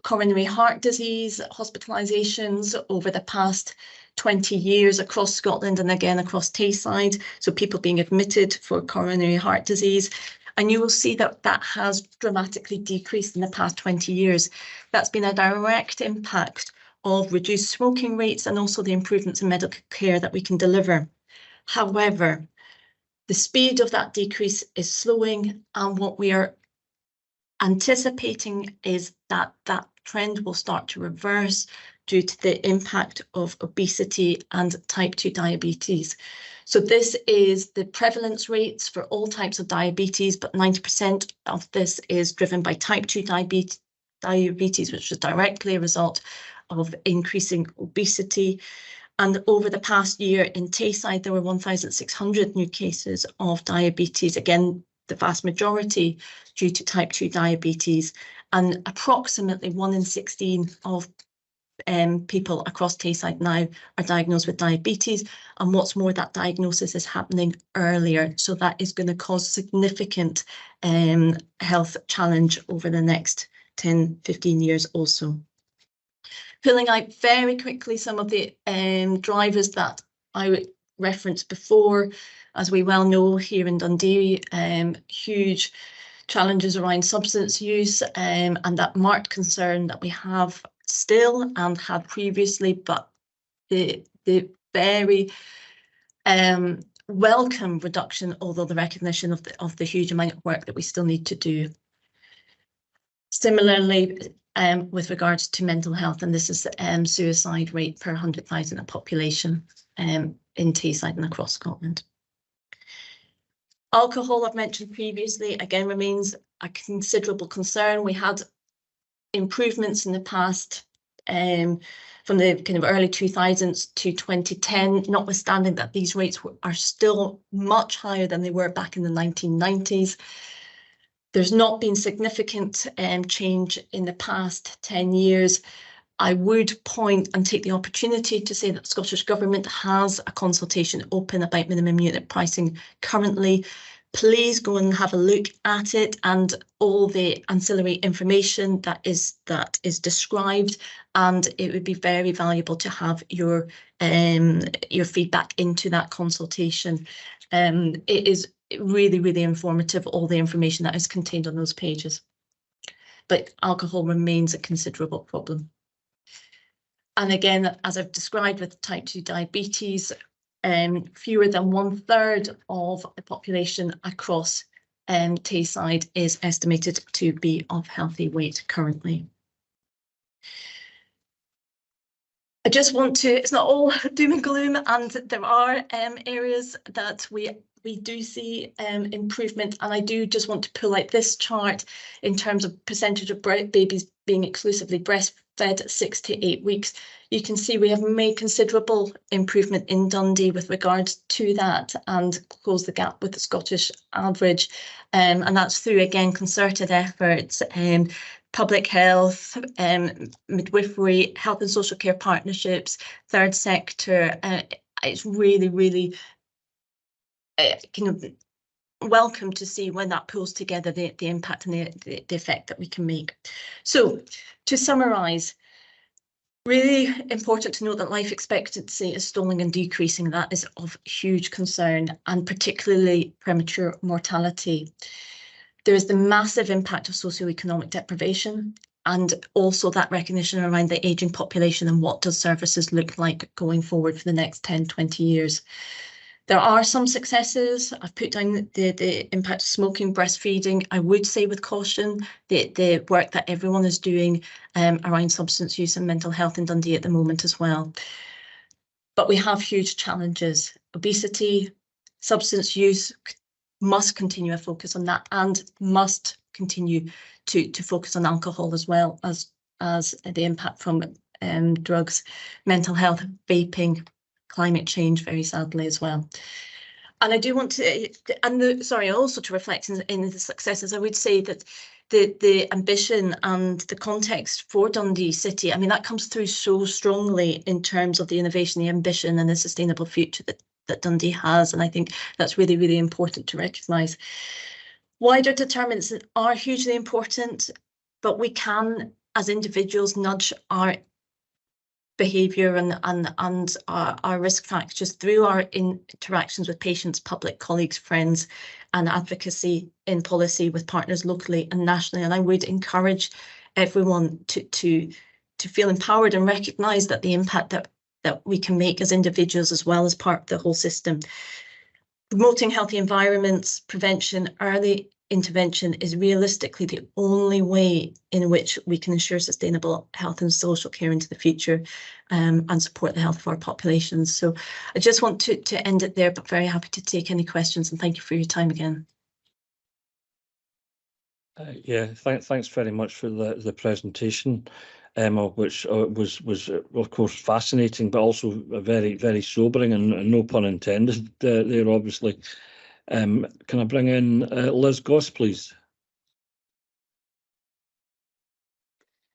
Speaker 11: coronary heart disease hospitalisations over the past 20 years across Scotland and again across Tayside. So people being admitted for coronary heart disease. And you will see that that has dramatically decreased in the past 20 years. That's been a direct impact of reduced smoking rates and also the improvements in medical care that we can deliver. However, the speed of that decrease is slowing, and what we are anticipating is that that trend will start to reverse due to the impact of obesity and type 2 diabetes. So this is the prevalence rates for all types of diabetes, but 90% of this is driven by type 2 diabetes, which is directly a result of increasing obesity. And over the past year in Tayside, there were 1,600 new cases of diabetes. Again, the vast majority due to type 2 diabetes, and approximately 1 in 16 of people across Tayside now are diagnosed with diabetes. And what's more, that diagnosis is happening earlier. So that is going to cause significant health challenge over the next 10, 15 years also. Pulling out very quickly some of the drivers that I referenced before. As we well know here in Dundee, huge challenges around substance use and that marked concern that we have still and had previously, but the very welcome reduction, although the recognition of the huge amount of work that we still need to do. Similarly, with regards to mental health, and this is the suicide rate per 100,000 of population in Tayside and across Scotland. Alcohol, I've mentioned previously, again remains a considerable concern. We had improvements in the past from the kind of early 2000s to 2010, notwithstanding that these rates are still much higher than they were back in the 1990s. There's not been significant change in the past 10 years. I would point and take the opportunity to say that the Scottish Government has a consultation open about minimum unit pricing currently. Please go and have a look at it and all the ancillary information that is described, and it would be very valuable to have your feedback into that consultation. It is really, really informative, all the information that is contained on those pages. But alcohol remains a considerable problem. And again, as I've described with type 2 diabetes, fewer than 1/3 of the population across Tayside is estimated to be of healthy weight currently. I just want to, it's not all doom and gloom, and there are areas that we do see improvement, and I do just want to pull out this chart in terms of percentage of babies being exclusively breastfed at 6 to 8 weeks. You can see we have made considerable improvement in Dundee with regards to that and close the gap with the Scottish average, and that's through, again, concerted efforts, public health, midwifery, health and social care partnerships, third sector. It's really, really kind of welcome to see when that pulls together the impact and the effect that we can make. So to summarise, really important to note that life expectancy is stalling and decreasing. That is of huge concern, and particularly premature mortality. There is the massive impact of socioeconomic deprivation, and also that recognition around the ageing population and what does services look like going forward for the next 10, 20 years. There are some successes. I've put down the impact of smoking, breastfeeding. I would say with caution the work that everyone is doing around substance use and mental health in Dundee at the moment as well. But we have huge challenges. Obesity, substance use, must continue a focus on that, and must continue to focus on alcohol as well as the impact from drugs, mental health, vaping, climate change, very sadly as well. And I do want to, also to reflect in the successes, I would say that the ambition and the context for Dundee City, I mean, that comes through so strongly in terms of the innovation, the ambition and the sustainable future that Dundee has. And I think that's really, really important to recognise. Wider determinants are hugely important, but we can, as individuals, nudge our behaviour and our risk factors through our interactions with patients, public, colleagues, friends, and advocacy in policy with partners locally and nationally. And I would encourage everyone to feel empowered and recognise that the impact that we can make as individuals as well as part of the whole system. Promoting healthy environments, prevention, early intervention is realistically the only way in which we can ensure sustainable health and social care into the future and support the health of our populations. So I just want to end it there, but very happy to take any questions, and thank you for your time again.
Speaker 1: Thanks very much for the presentation, Emma, which was of course fascinating, but also very, very sobering, and no pun intended there, obviously. Can I bring in Liz Goss, please?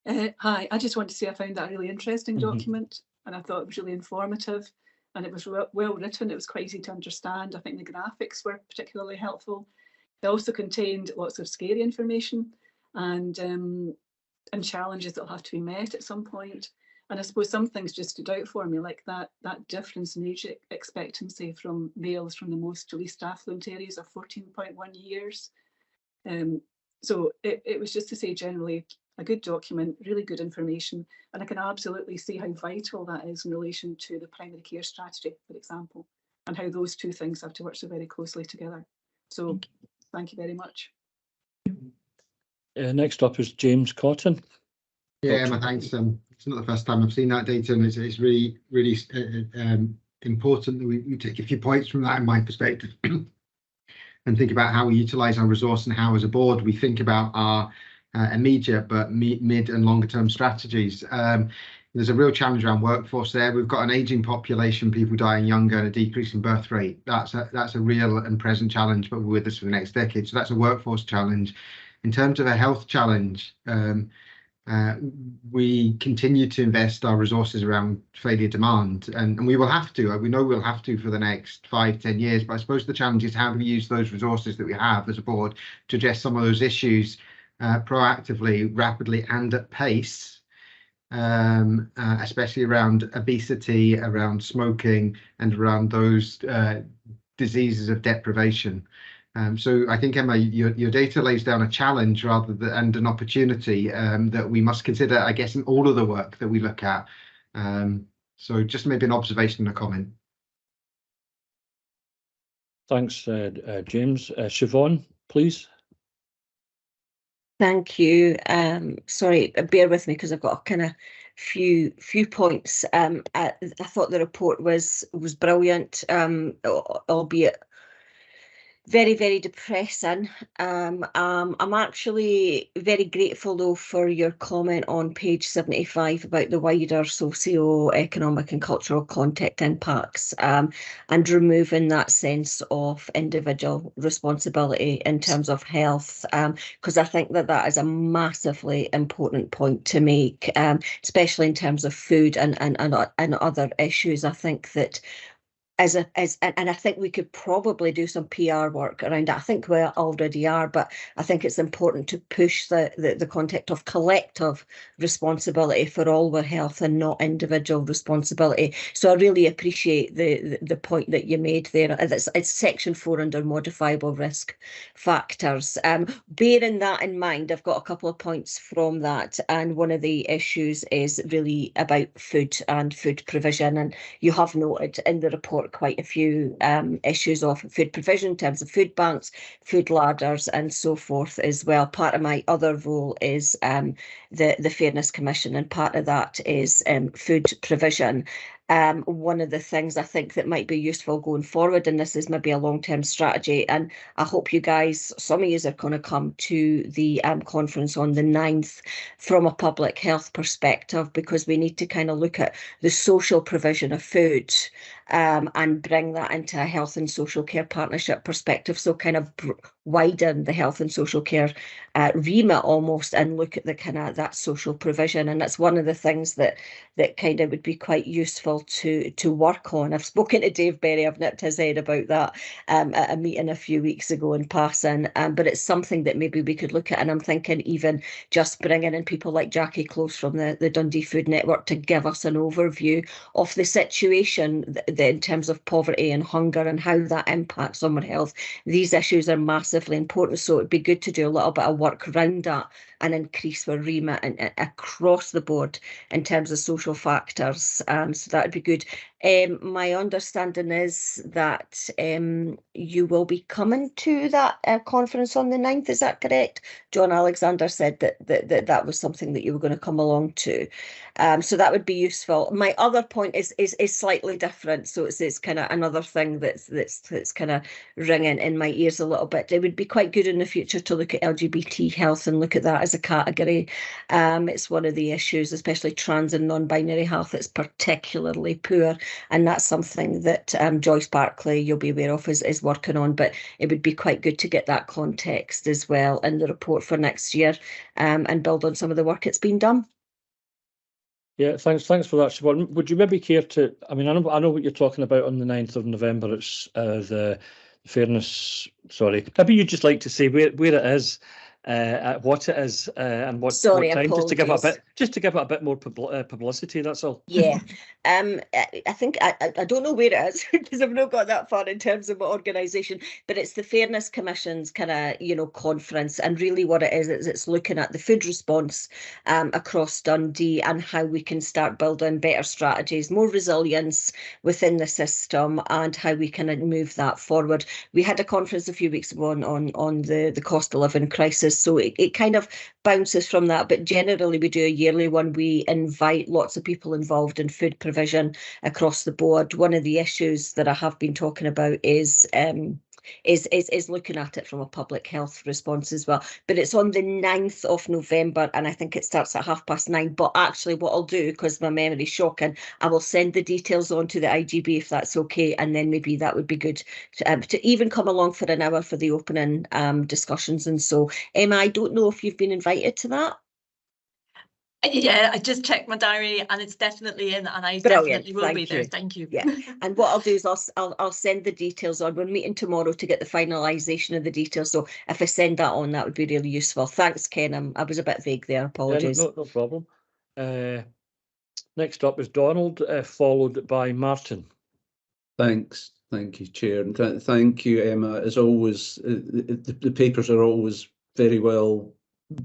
Speaker 17: Hi, I just want to say I found that a really interesting document, and I thought it was really informative, and it was well written. It was quite easy to understand. I think the graphics were particularly helpful. It also contained lots of scary information and challenges that will have to be met at some point. And I suppose some things just stood out for me, like that difference in age expectancy from Wales, from the most to least affluent areas, of 14.1 years. So it was just to say generally a good document, really good information, and I can absolutely see how vital that is in relation to the primary care strategy, for example, and how those two things have to work so very closely together. So thank you very much.
Speaker 1: Next up is James Cotton.
Speaker 18: Yeah, Emma, thanks. It's not the first time I've seen that data, and it's really, really important that we take a few points from that in my perspective and think about how we utilise our resource and how, as a board, we think about our immediate but mid and longer term strategies. There's a real challenge around workforce there. We've got an ageing population, people dying younger, and a decreasing birth rate. That's a real and present challenge, but we're with us for the next decade. So that's a workforce challenge. In terms of a health challenge, we continue to invest our resources around failure demand, and we will have to. We know we'll have to for the next 5-10 years. But I suppose the challenge is how do we use those resources that we have as a board to address some of those issues proactively, rapidly, and at pace, especially around obesity, around smoking, and around those diseases of deprivation. So I think, Emma, your data lays down a challenge rather than and an opportunity that we must consider, I guess, in all of the work that we look at. So just maybe an observation and a comment.
Speaker 1: Thanks, James. Siobhan, please.
Speaker 14: Thank you. Sorry, bear with me because I've got a kind of few points. I thought the report was brilliant, albeit very, very depressing. I'm actually very grateful though for your comment on page 75 about the wider socio-economic and cultural context impacts, and removing that sense of individual responsibility in terms of health, because I think that is a massively important point to make, especially in terms of food and other issues. I think that
Speaker 19: and I think we could probably do some PR work around it. I think we already are, but I think it's important to push the concept of collective responsibility for all our health and not individual responsibility. So I really appreciate the point that you made there. It's section 4 under modifiable risk factors. Bearing that in mind, I've got a couple of points from that, and one of the issues is really about food and food provision, and you have noted in the report quite a few issues of food provision in terms of food banks, food ladders and so forth as well. Part of my other role is the Fairness Commission, and part of that is food provision. One of the things I think that might be useful going forward, and this is maybe a long-term strategy, and I hope you guys, some of you are going to come to the conference on the 9th from a public health perspective, because we need to kind of look at the social provision of food and bring that into a health and social care partnership perspective. So kind of widen the health and social care remit almost, and look at the kind of that social provision. And that's one of the things that kind of would be quite useful to work on. I've spoken to Dave Berry, I've nipped his head about that at a meeting a few weeks ago in passing, but it's something that maybe we could look at. And I'm thinking even just bringing in people like Jackie Close from the Dundee Food Network to give us an overview of the situation in terms of poverty and hunger and how that impacts on our health. These issues are massively important, so it'd be good to do a little bit of work around that and increase our remit and across the board in terms of social factors. So that would be good. My understanding is that you will be coming to that conference on the 9th, is that correct? John Alexander said that was something that you were going to come along to. So that would be useful. My other point is slightly different. So it's kind of another thing that's kind of ringing in my ears a little bit. It would be quite good in the future to look at LGBT health and look at that as a category. It's one of the issues, especially trans and non-binary health, that's particularly poor. And that's something that Joyce Barclay, you'll be aware of, is working on. But it would be quite good to get that context as well in the report for next year and build on some of the work that's been done.
Speaker 1: Yeah, thanks for that, Siobhan. Would you maybe care to, I mean, I know what you're talking about on the 9th of November. It's the fairness, sorry. Maybe you'd just like to say where it is, what it is, and what time, just to give it a bit more publicity, that's all.
Speaker 19: Yeah, I think I don't know where it is because I've not got that far in terms of my organisation, but it's the Fairness Commission's kind of conference, and really what it is it's looking at the food response across Dundee and how we can start building better strategies, more resilience within the system, and how we can move that forward. We had a conference a few weeks ago on the cost of living crisis, so it kind of bounces from that, but generally we do a yearly one. We invite lots of people involved in food provision across the board. One of the issues that I have been talking about is looking at it from a public health response as well. But it's on the 9th of November, and I think it starts at 9:30. But actually what I'll do, because my memory's shocking, I will send the details on to the IJB if that's okay, and then maybe that would be good to even come along for an hour for the opening discussions. And so, Emma, I don't know if you've been invited to that.
Speaker 11: Yeah, I just checked my diary and it's definitely in, and I definitely will be there. Thank you.
Speaker 19: Yeah, and what I'll do is I'll send the details on. We're meeting tomorrow to get the finalisation of the details. So if I send that on, that would be really useful. Thanks, Ken. I was a bit vague there. Apologies.
Speaker 1: Yeah, no problem. Next up is Donald, followed by Martin.
Speaker 8: Thanks. Thank you, Chair. And thank you, Emma. As always, the papers are always very well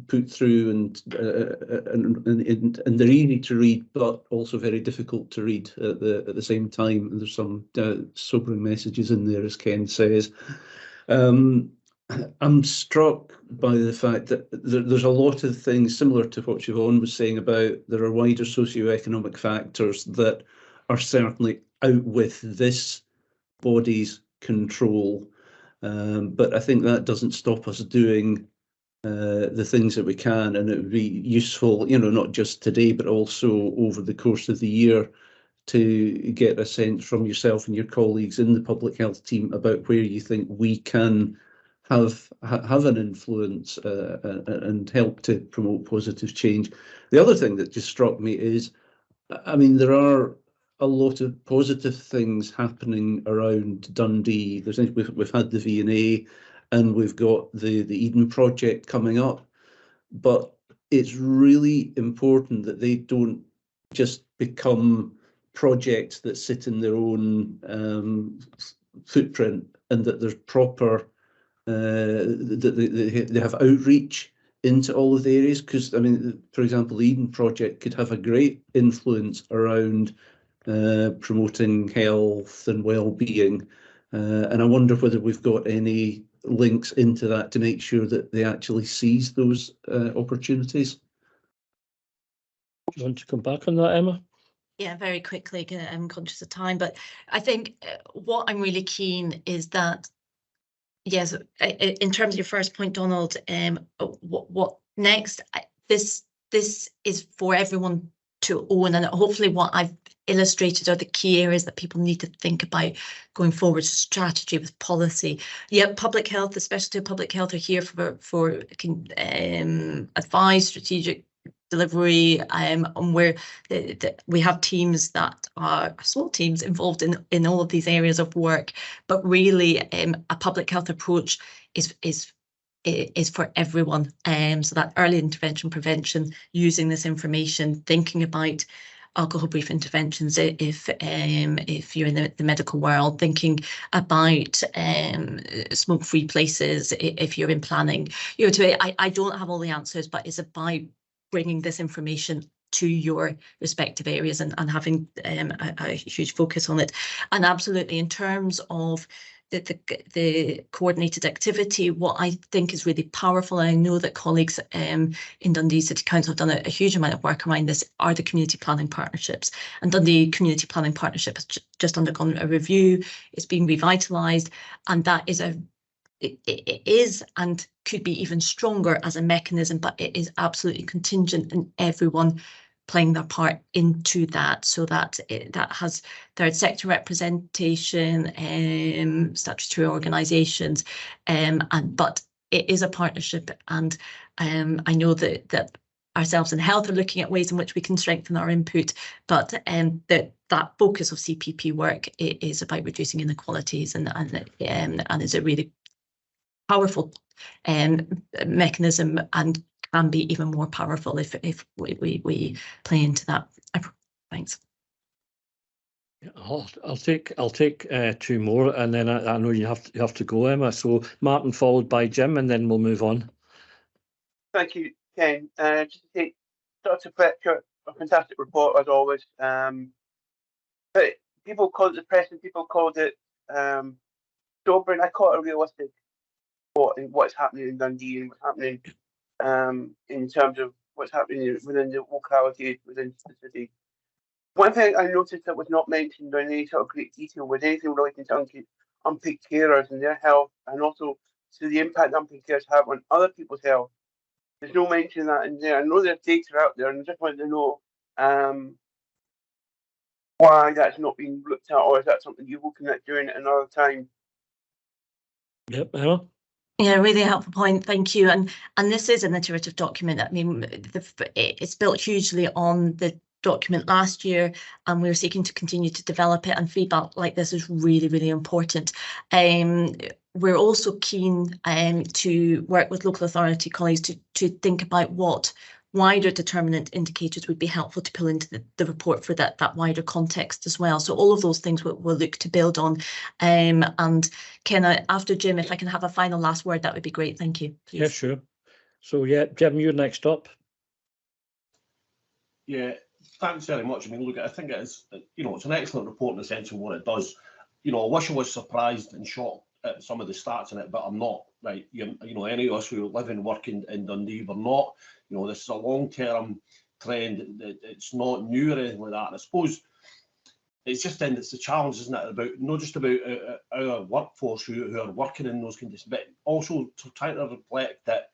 Speaker 8: put through and they're easy to read, but also very difficult to read at the same time. And there's some sobering messages in there, as Ken says. I'm struck by the fact that there's a lot of things similar to what Siobhan was saying about there are wider socioeconomic factors that are certainly out with this body's control. But I think that doesn't stop us doing the things that we can, and it would be useful, not just today, but also over the course of the year, to get a sense from yourself and your colleagues in the public health team about where you think we can have an influence and help to promote positive change. The other thing that just struck me is, I mean, there are a lot of positive things happening around Dundee. We've had the V&A and we've got the Eden project coming up, but it's really important that they don't just become projects that sit in their own footprint, and that there's proper that they have outreach into all of the areas. Because I mean, for example, the Eden project could have a great influence around promoting health and well-being, and I wonder whether we've got any links into that to make sure that they actually seize those opportunities.
Speaker 1: Do you want to come back on that, Emma?
Speaker 11: Yeah, very quickly, I'm conscious of time, but I think what I'm really keen is that, yes, in terms of your first point, Donald, what next? This is for everyone to own, and hopefully what I've illustrated are the key areas that people need to think about going forward. Strategy with policy. Yeah, public health, the specialty of public health, are here for advice, strategic delivery, and where we have teams that are small teams involved in all of these areas of work, but really a public health approach is for everyone, so that early intervention, prevention, using this information, thinking about alcohol brief interventions if you're in the medical world, thinking about smoke-free places if you're in planning. I don't have all the answers, but it's about bringing this information to your respective areas and having a huge focus on it. And absolutely, in terms of the coordinated activity, what I think is really powerful, and I know that colleagues in Dundee City Council have done a huge amount of work around this, are the community planning partnerships. And Dundee Community Planning Partnership has just undergone a review. It's being revitalised, and that is it is and could be even stronger as a mechanism, but it is absolutely contingent on everyone playing their part into that, so that that has third sector representation, statutory organisations, but it is a partnership, and I know that ourselves in health are looking at ways in which we can strengthen our input, but that focus of CPP work is about reducing inequalities, and is a really powerful mechanism, and can be even more powerful if we play into that. Thanks.
Speaker 1: I'll take two more, and then I know you have to go, Emma. So Martin, followed by Jim, and then we'll move on.
Speaker 3: Thank you, Ken. Just to take Dr. Fletcher, a fantastic report as always. But people called it depressing, people called it sobering. I call it a realistic what's happening in Dundee and what's happening in terms of what's happening within the locality, within the city. One thing I noticed that was not mentioned in any sort of great detail was anything relating to unpaid carers and their health, and also to the impact unpaid carers have on other people's health. There's no mention of that in there. I know there's data out there, and I just wanted to know why that's not being looked at, or is that something you're looking at doing at another time?
Speaker 1: Yep, Emma.
Speaker 11: Yeah, really helpful point. Thank you. And this is an iterative document. I mean, it's built hugely on the document last year, and we're seeking to continue to develop it, and feedback like this is really, really important. We're also keen to work with local authority colleagues to think about what wider determinant indicators would be helpful to pull into the report for that wider context as well. So all of those things we'll look to build on. And Ken, after Jim, if I can have a final last word, that would be great. Thank you. Please.
Speaker 1: Yeah, sure. So yeah, Jim, you're next up.
Speaker 20: Yeah, thanks very much. I mean, look, I think it is, it's an excellent report in the sense of what it does. I wish I was surprised and shocked at some of the stats in it, but I'm not. Right, any of us who live and work in Dundee, we're not. This is a long-term trend. It's not new or anything like that. And I suppose it's just it's the challenge, isn't it? About not just about our workforce who are working in those conditions, but also to try to reflect that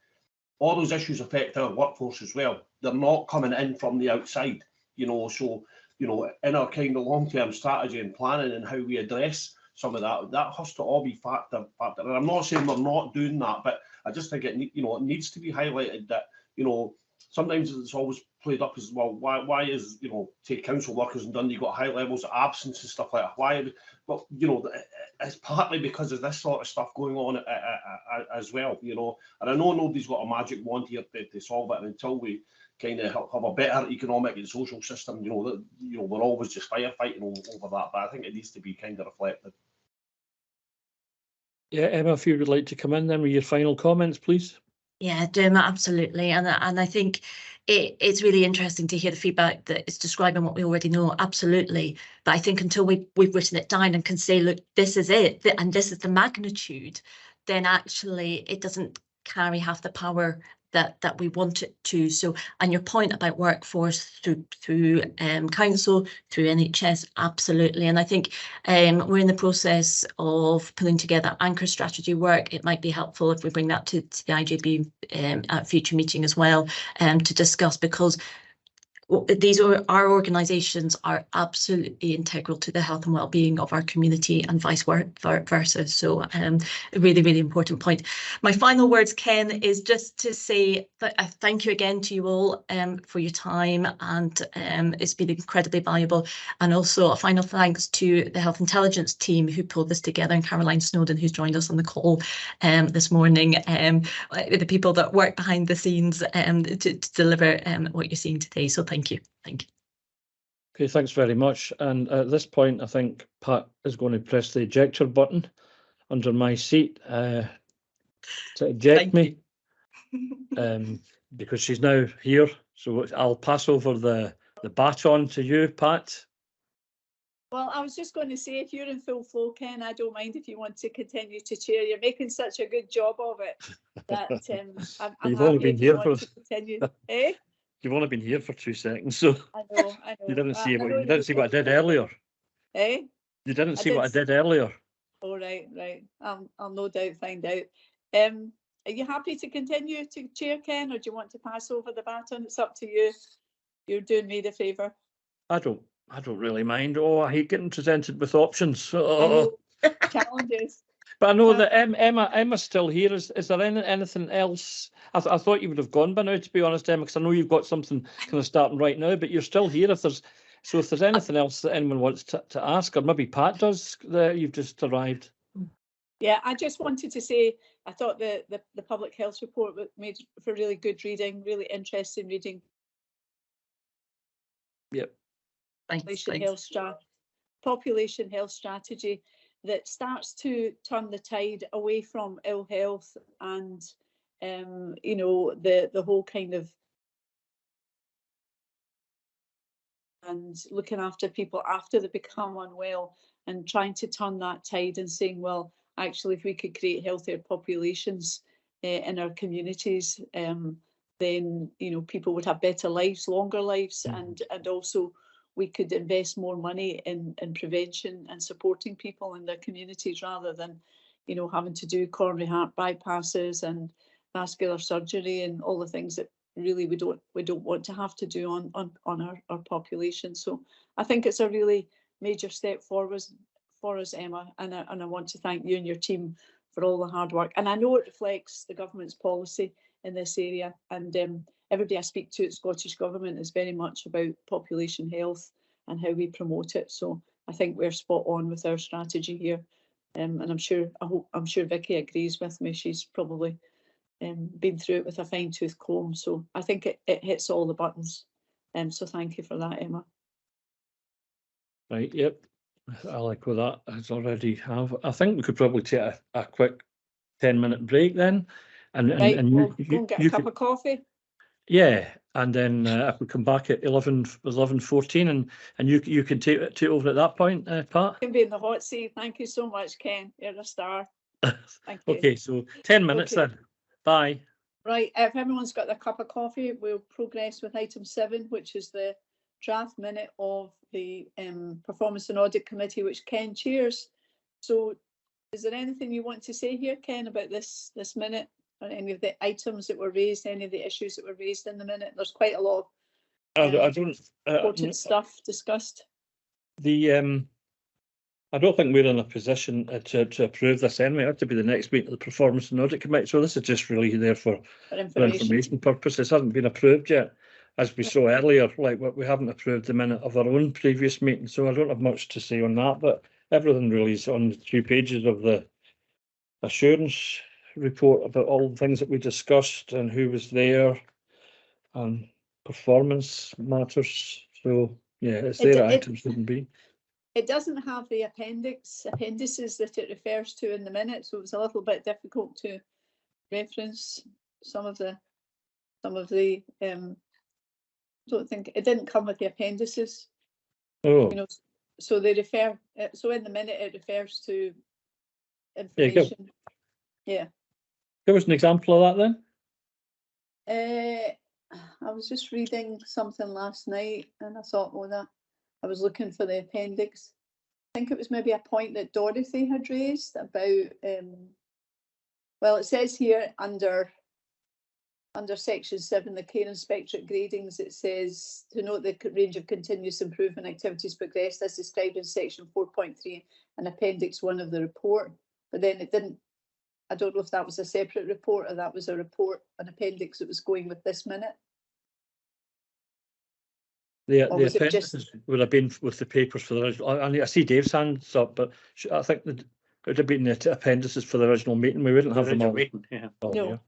Speaker 20: all those issues affect our workforce as well. They're not coming in from the outside. So in our kind of long-term strategy and planning and how we address some of that has to all be factored. And I'm not saying we're not doing that, but I just think it needs to be highlighted that sometimes it's always played up as well. Why is, you know, take council workers in Dundee got high levels of absence and stuff like that? Why? Well, you know, it's partly because of this sort of stuff going on as well, you know. And I know nobody's got a magic wand here to solve it, and until we kind of have a better economic and social system, you know, we're always just firefighting over that. But I think it needs to be kind of reflected.
Speaker 1: Yeah, Emma, if you would like to come in then with your final comments, please.
Speaker 11: Yeah, Dermot, absolutely. And I think it's really interesting to hear the feedback that is describing what we already know, absolutely. But I think until we've written it down and can say, look, this is it, and this is the magnitude, then actually it doesn't carry half the power that we want it to. So, and your point about workforce through council, through NHS, absolutely. And I think we're in the process of pulling together anchor strategy work. It might be helpful if we bring that to the IJB at a future meeting as well, to discuss, because these are our organisations are absolutely integral to the health and well-being of our community and vice versa. So a really, really important point. My final words, Ken, is just to say that I thank you again to you all for your time, and it's been incredibly valuable. And also a final thanks to the Health Intelligence team who pulled this together, and Caroline Snowden, who's joined us on the call this morning, the people that work behind the scenes to deliver what you're seeing today. So thank you. Thank you.
Speaker 1: Okay, thanks very much. And at this point, I think Pat is going to press the ejector button under my seat to eject me, because she's now here. So I'll pass over the baton to you, Pat.
Speaker 17: Well, I was just going to say, if you're in full flow, Ken, I don't mind if you want to continue to chair. You're making such a good job of it that I'm
Speaker 1: You've
Speaker 17: happy
Speaker 1: only been
Speaker 17: if
Speaker 1: here
Speaker 17: you want
Speaker 1: for
Speaker 17: to continue. Eh?
Speaker 1: You've only been here for 2 seconds, so
Speaker 17: I know.
Speaker 1: you didn't see what
Speaker 17: I
Speaker 1: you didn't see what I did earlier.
Speaker 17: Eh?
Speaker 1: You didn't see what I did earlier.
Speaker 17: Oh, right. I'll no doubt find out. Are you happy to continue to chair, Ken, or do you want to pass over the baton? It's up to you. You're doing me the favour.
Speaker 1: I don't really mind. Oh, I hate getting presented with options.
Speaker 17: Challenges.
Speaker 1: But I know that Emma's still here. Is there anything else? I thought you would have gone by now, to be honest, Emma, because I know you've got something kind of starting right now, but you're still here. If there's anything else that anyone wants to ask, or maybe Pat does, that you've just arrived.
Speaker 17: Yeah, I just wanted to say I thought the public health report made for really good reading, really interesting reading.
Speaker 1: Yep.
Speaker 17: Population health strategy that starts to turn the tide away from ill health and you know, the whole kind of and looking after people after they become unwell, and trying to turn that tide and saying, well, actually, if we could create healthier populations in our communities, then, you know, people would have better lives, longer lives, and also we could invest more money in prevention and supporting people in their communities, rather than, you know, having to do coronary heart bypasses and vascular surgery and all the things that really we don't want to have to do on our population. So I think it's a really major step forward for us, Emma, and I want to thank you and your team for all the hard work. And I know it reflects the government's policy in this area, and everybody I speak to at Scottish Government is very much about population health and how we promote it. So I think we're spot on with our strategy here, and I'm sure Vicky agrees with me. She's probably been through it with a fine-tooth comb. So I think it hits all the buttons. So thank you for that, Emma.
Speaker 1: Right. Yep. I like what that has already have. I think we could probably take a quick 10-minute break then, and
Speaker 17: we'll go and get a cup of coffee.
Speaker 1: Yeah, and then if we come back at 11:14, and you can take over at that point, Pat.
Speaker 17: You can be in the hot seat. Thank you so much, Ken. You're a star. Thank you.
Speaker 1: Okay, so 10 minutes then. Bye.
Speaker 17: Right. If everyone's got their cup of coffee, we'll progress with item 7, which is the draft minute of the Performance and Audit Committee, which Ken chairs. So is there anything you want to say here, Ken, about this minute, or any of the items that were raised, any of the issues that were raised in the minute? There's quite a lot of important stuff discussed.
Speaker 1: I I don't think we're in a position to approve this anyway. It had to be the next meeting of the Performance and Audit Committee. So this is just really there for information purposes. It hasn't been approved yet. As we saw earlier, like we haven't approved the minute of our own previous meeting. So I don't have much to say on that, but everything really is on the 2 pages of the assurance report about all the things that we discussed and who was there and performance matters. So yeah, it's there. Items shouldn't be.
Speaker 17: It doesn't have the appendices that it refers to in the minutes, so it's a little bit difficult to reference some of the don't think it didn't come with the appendices.
Speaker 1: Oh.
Speaker 17: You know, so they refer, so in the minute it refers to information. Yeah.
Speaker 1: Give us an example of that then.
Speaker 17: I was just reading something last night and I thought, oh, that I was looking for the appendix. I think it was maybe a point that Dorothy had raised about, well, it says here under section 7, the care inspectorate gradings, it says to note the range of continuous improvement activities progressed as described in section 4.3 and appendix 1 of the report. But then it didn't, I don't know if that was a separate report or that was a report, an appendix that was going with this minute.
Speaker 1: The appendices would have been with the papers for the original. I see Dave's hands up, but I think it would have been the appendices for the original meeting. We wouldn't have them all.
Speaker 16: Yeah.
Speaker 17: No.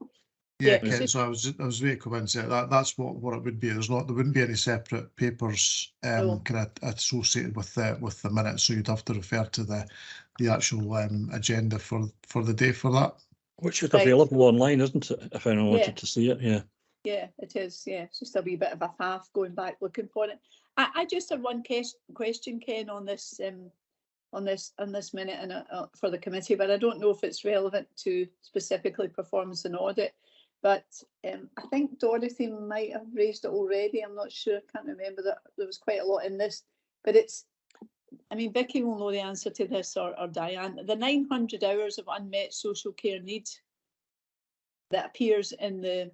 Speaker 4: Yeah, Ken, so I was ready to come in and say that's what it would be. There wouldn't be any separate papers kind of associated with the minutes, so you'd have to refer to the actual agenda for the day for that.
Speaker 1: Which is available online, isn't it? If anyone wanted to see it, yeah.
Speaker 17: Yeah, it is. Yeah, it's just a wee bit of a faff going back looking for it. I just had one question, Ken, on this minute and for the committee, but I don't know if it's relevant to specifically performance and audit. But I think Dorothy might have raised it already. I'm not sure. I can't remember that there was quite a lot in this. But it's, I mean, Vicky will know the answer to this, or Diane. The 900 hours of unmet social care need that appears in the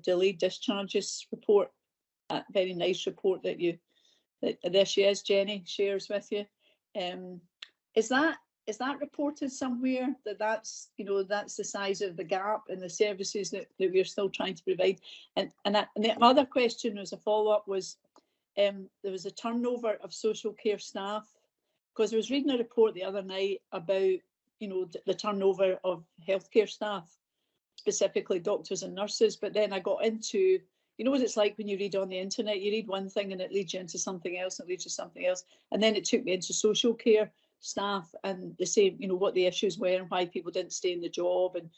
Speaker 17: delayed discharges report, that very nice report that there she is, Jenny shares with you. Is that reported somewhere that's the size of the gap in the services that we're still trying to provide? And the other question was a follow-up was there was a turnover of social care staff, because I was reading a report the other night about the turnover of healthcare staff, specifically doctors and nurses, but then I got into, what it's like when you read on the internet, you read one thing and it leads you into something else, and it leads you to something else, and then it took me into social care staff and the same, what the issues were and why people didn't stay in the job, and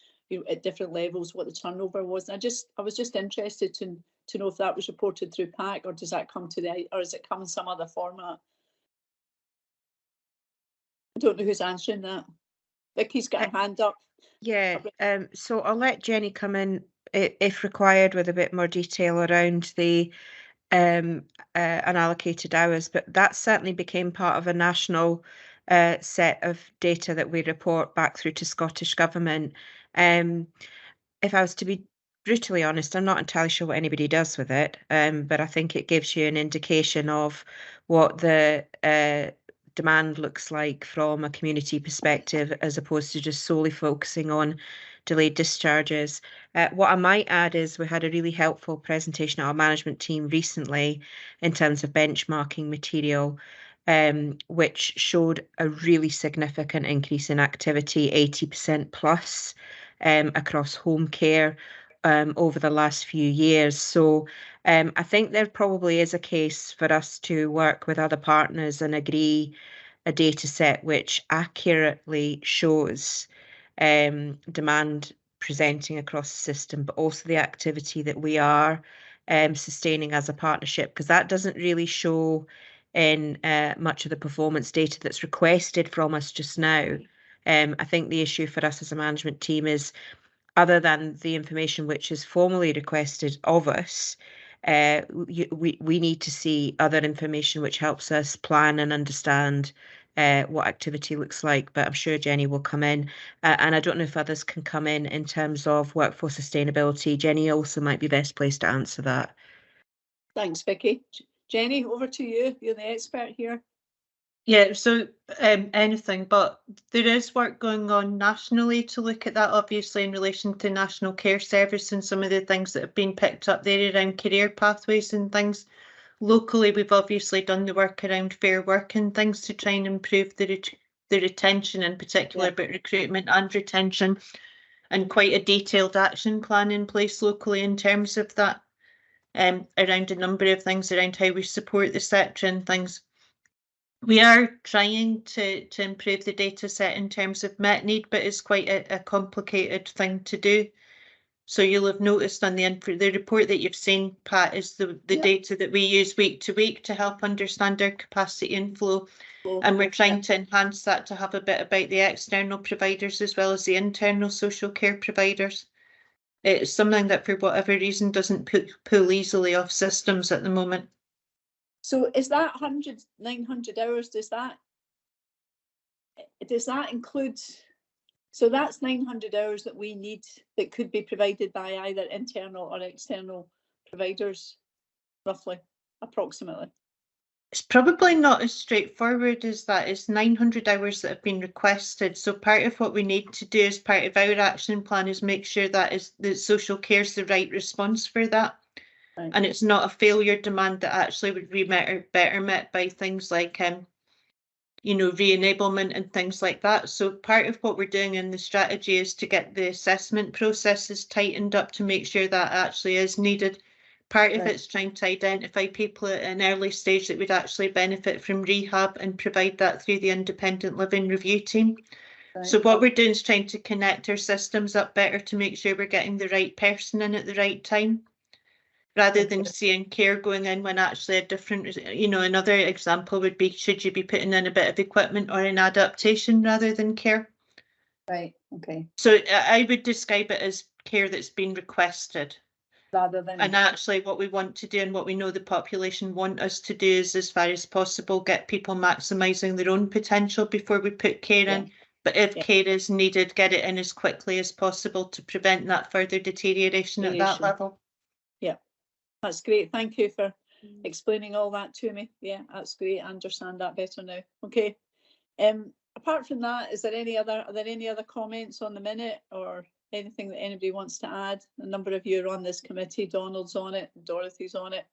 Speaker 17: at different levels what the turnover was. And I was just interested to know if that was reported through PAC, or does that come or does it come in some other format? I don't know who's answering that. Vicky's got her hand up.
Speaker 5: Yeah, so I'll let Jenny come in if required with a bit more detail around the unallocated hours, but that certainly became part of a national set of data that we report back through to Scottish Government. If I was to be brutally honest, I'm not entirely sure what anybody does with it, but I think it gives you an indication of what the demand looks like from a community perspective, as opposed to just solely focusing on delayed discharges. What I might add is we had a really helpful presentation at our management team recently in terms of benchmarking material, which showed a really significant increase in activity, 80% plus across home care over the last few years. So I think there probably is a case for us to work with other partners and agree a data set which accurately shows demand presenting across the system, but also the activity that we are sustaining as a partnership, because that doesn't really show in much of the performance data that's requested from us just now. I think the issue for us as a management team is, other than the information which is formally requested of us, we need to see other information which helps us plan and understand what activity looks like. But I'm sure Jenny will come in, and I don't know if others can come in terms of workforce sustainability. Jenny also might be best placed to answer that.
Speaker 17: Thanks, Vicky. Jenny, over to you. You're the expert here.
Speaker 21: Yeah, so anything, but there is work going on nationally to look at that, obviously in relation to National Care Service and some of the things that have been picked up there around career pathways and things. Locally, we've obviously done the work around fair work and things to try and improve the retention, in particular about recruitment and retention, and quite a detailed action plan in place locally in terms of that, around a number of things around how we support the sector and things. We are trying to improve the data set in terms of met need, but it's quite a complicated thing to do. So you'll have noticed on the report that you've seen, Pat, is the data that we use week to week to help understand our capacity inflow. And we're trying to enhance that to have a bit about the external providers as well as the internal social care providers. It's something that for whatever reason doesn't pull easily off systems at the moment.
Speaker 22: So is that 900 hours, does that include, so that's 900 hours that we need that could be provided by either internal or external providers, roughly, approximately?
Speaker 21: It's probably not as straightforward as that. It's 900 hours that have been requested. So part of what we need to do as part of our action plan is make sure that social care is the right response for that. Right. And it's not a failure demand that actually would be better met by things like, re-enablement and things like that. So part of what we're doing in the strategy is to get the assessment processes tightened up to make sure that actually is needed. Part of it's trying to identify people at an early stage that would actually benefit from rehab and provide that through the independent living review team. Right. So what we're doing is trying to connect our systems up better to make sure we're getting the right person in at the right time, rather than seeing care going in when actually a different, another example would be, should you be putting in a bit of equipment or an adaptation rather than care?
Speaker 22: Right, okay.
Speaker 21: So I would describe it as care that's been requested.
Speaker 22: Rather than...
Speaker 21: And actually what we want to do and what we know the population want us to do is, as far as possible, get people maximising their own potential before we put care in. But if care is needed, get it in as quickly as possible to prevent that further deterioration at that level.
Speaker 22: Yeah. That's great. Thank you for explaining all that to me. Yeah, that's great. I understand that better now. Okay. Apart from that, are there any other comments on the minute or anything that anybody wants to add? A number of you are on this committee. Donald's on it, Dorothy's on it.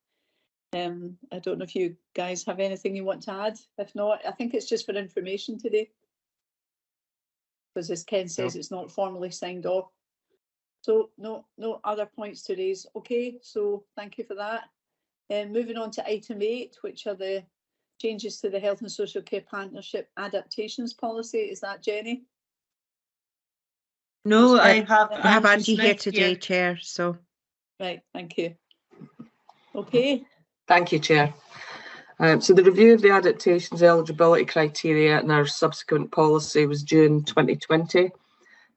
Speaker 22: I don't know if you guys have anything you want to add. If not, I think it's just for information today. Because as Ken says, it's not formally signed off. So no other points to raise. Okay, so thank you for that. Moving on to item 8, which are the changes to the Health and Social Care Partnership Adaptations Policy. Is that Jenny?
Speaker 21: No, I
Speaker 14: have Angie here today, Chair. So
Speaker 22: right, thank you. Okay.
Speaker 23: Thank you, Chair. So the review of the adaptations eligibility criteria and our subsequent policy was June 2020.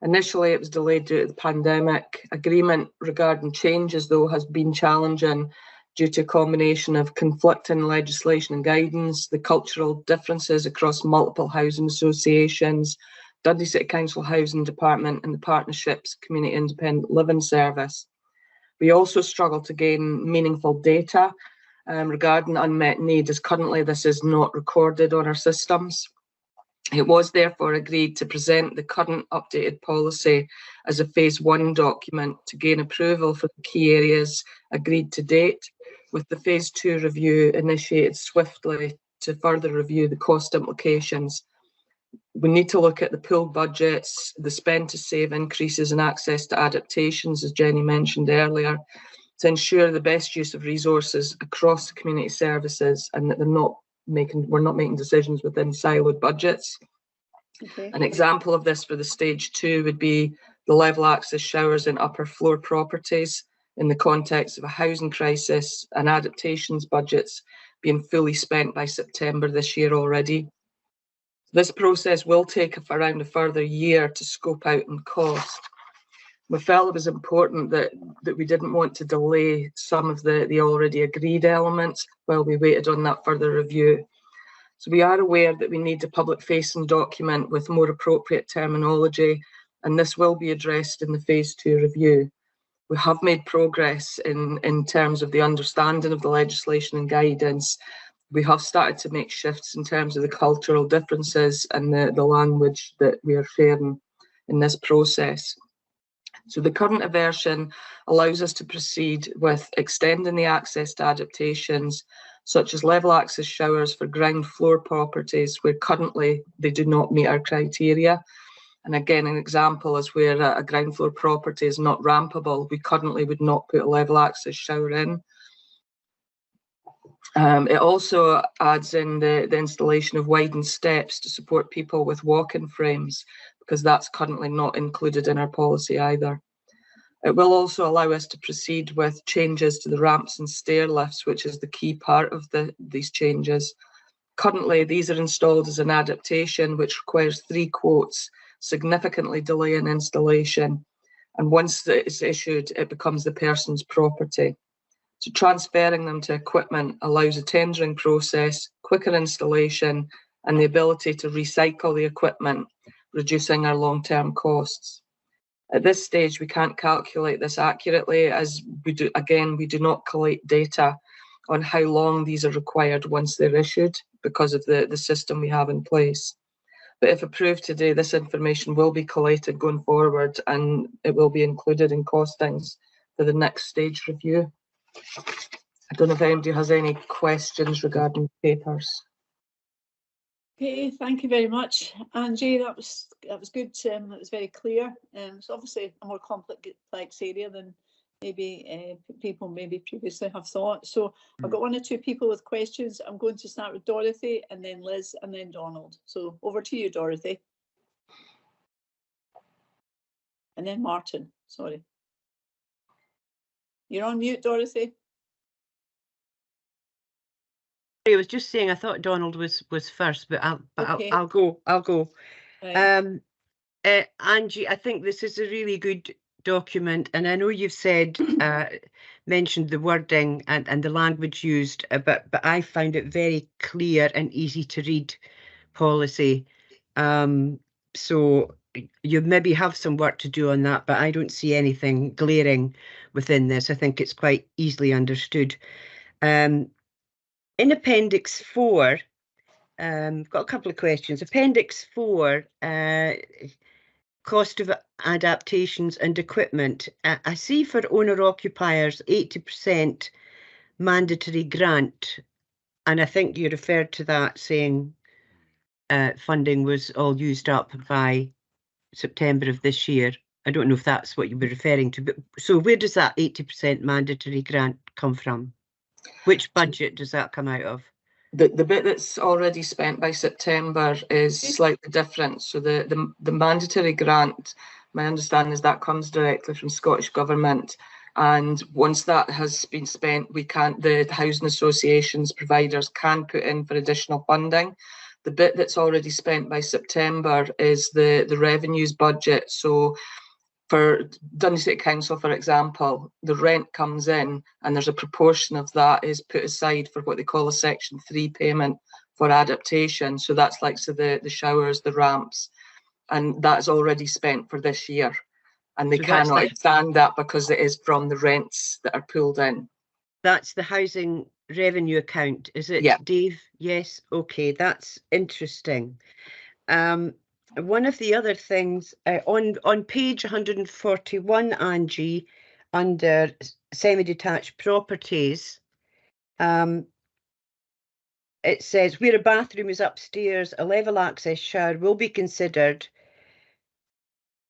Speaker 23: Initially, it was delayed due to the pandemic. Agreement regarding changes, though, has been challenging due to a combination of conflicting legislation and guidance, the cultural differences across multiple housing associations, Dundee City Council Housing Department and the Partnership's Community Independent Living Service. We also struggle to gain meaningful data regarding unmet need, as currently this is not recorded on our systems. It was therefore agreed to present the current updated policy as a phase 1 document to gain approval for the key areas agreed to date, with the phase 2 review initiated swiftly to further review the cost implications. We need to look at the pooled budgets, the spend to save increases in access to adaptations, as Jenny mentioned earlier, to ensure the best use of resources across the community services and that we're not making decisions within siloed budgets. Okay. An example of this for the stage 2 would be the level access showers in upper floor properties in the context of a housing crisis and adaptations budgets being fully spent by September this year already. This process will take around a further year to scope out and cost. We felt it was important that we didn't want to delay some of the already agreed elements while we waited on that further review. So we are aware that we need a public-facing document with more appropriate terminology, and this will be addressed in the phase 2 review. We have made progress in terms of the understanding of the legislation and guidance, we have started to make shifts in terms of the cultural differences and the language that we are sharing in this process. So the current version allows us to proceed with extending the access to adaptations, such as level access showers for ground floor properties where currently they do not meet our criteria. And again, an example is where a ground floor property is not rampable. We currently would not put a level access shower in. It also adds in the installation of widened steps to support people with walk-in frames, because that's currently not included in our policy either. It will also allow us to proceed with changes to the ramps and stair lifts, which is the key part of these changes. Currently, these are installed as an adaptation, which requires 3 quotes, significantly delaying installation. And once it's issued, it becomes the person's property. So transferring them to equipment allows a tendering process, quicker installation, and the ability to recycle the equipment, reducing our long-term costs. At this stage, we can't calculate this accurately, as we do not collect data on how long these are required once they're issued because of the system we have in place. But if approved today, this information will be collated going forward, and it will be included in costings for the next stage review. I don't know if anybody has any questions regarding papers.
Speaker 22: Okay, thank you very much, Angie. That was good. That was very clear. It's obviously a more complex area than maybe people previously have thought. So I've got 1 or 2 people with questions. I'm going to start with Dorothy, and then Liz, and then Donald. So over to you, Dorothy. And then Martin. Sorry. You're on mute, Dorothy.
Speaker 14: I was just saying I thought Donald was first, but
Speaker 22: Okay.
Speaker 14: I'll go.
Speaker 22: Right.
Speaker 14: Angie, I think this is a really good document, and I know you've said mentioned the wording and the language used, but I found it very clear and easy to read policy. So you maybe have some work to do on that, but I don't see anything glaring within this. I think it's quite easily understood. In Appendix 4, got a couple of questions. Appendix 4, cost of adaptations and equipment. I see for owner-occupiers 80% mandatory grant, and I think you referred to that saying funding was all used up by September of this year. I don't know if that's what you were referring to, but so where does that 80% mandatory grant come from? Which budget does that come out of?
Speaker 23: The bit that's already spent by September is slightly different. So the mandatory grant, my understanding is that comes directly from Scottish Government. And once that has been spent, the housing associations providers can put in for additional funding. The bit that's already spent by September is the revenues budget. So for Dundee City Council, for example, the rent comes in and there's a proportion of that is put aside for what they call a Section 3 payment for adaptation. So that's like the showers, the ramps, and that's already spent for this year. And they cannot expand that because it is from the rents that are pulled in.
Speaker 14: That's the housing revenue account, is it,
Speaker 23: yeah.
Speaker 14: Dave? Yes, okay, that's interesting. One of the other things on page 141, Angie, under semi-detached properties, it says where a bathroom is upstairs, a level access shower will be considered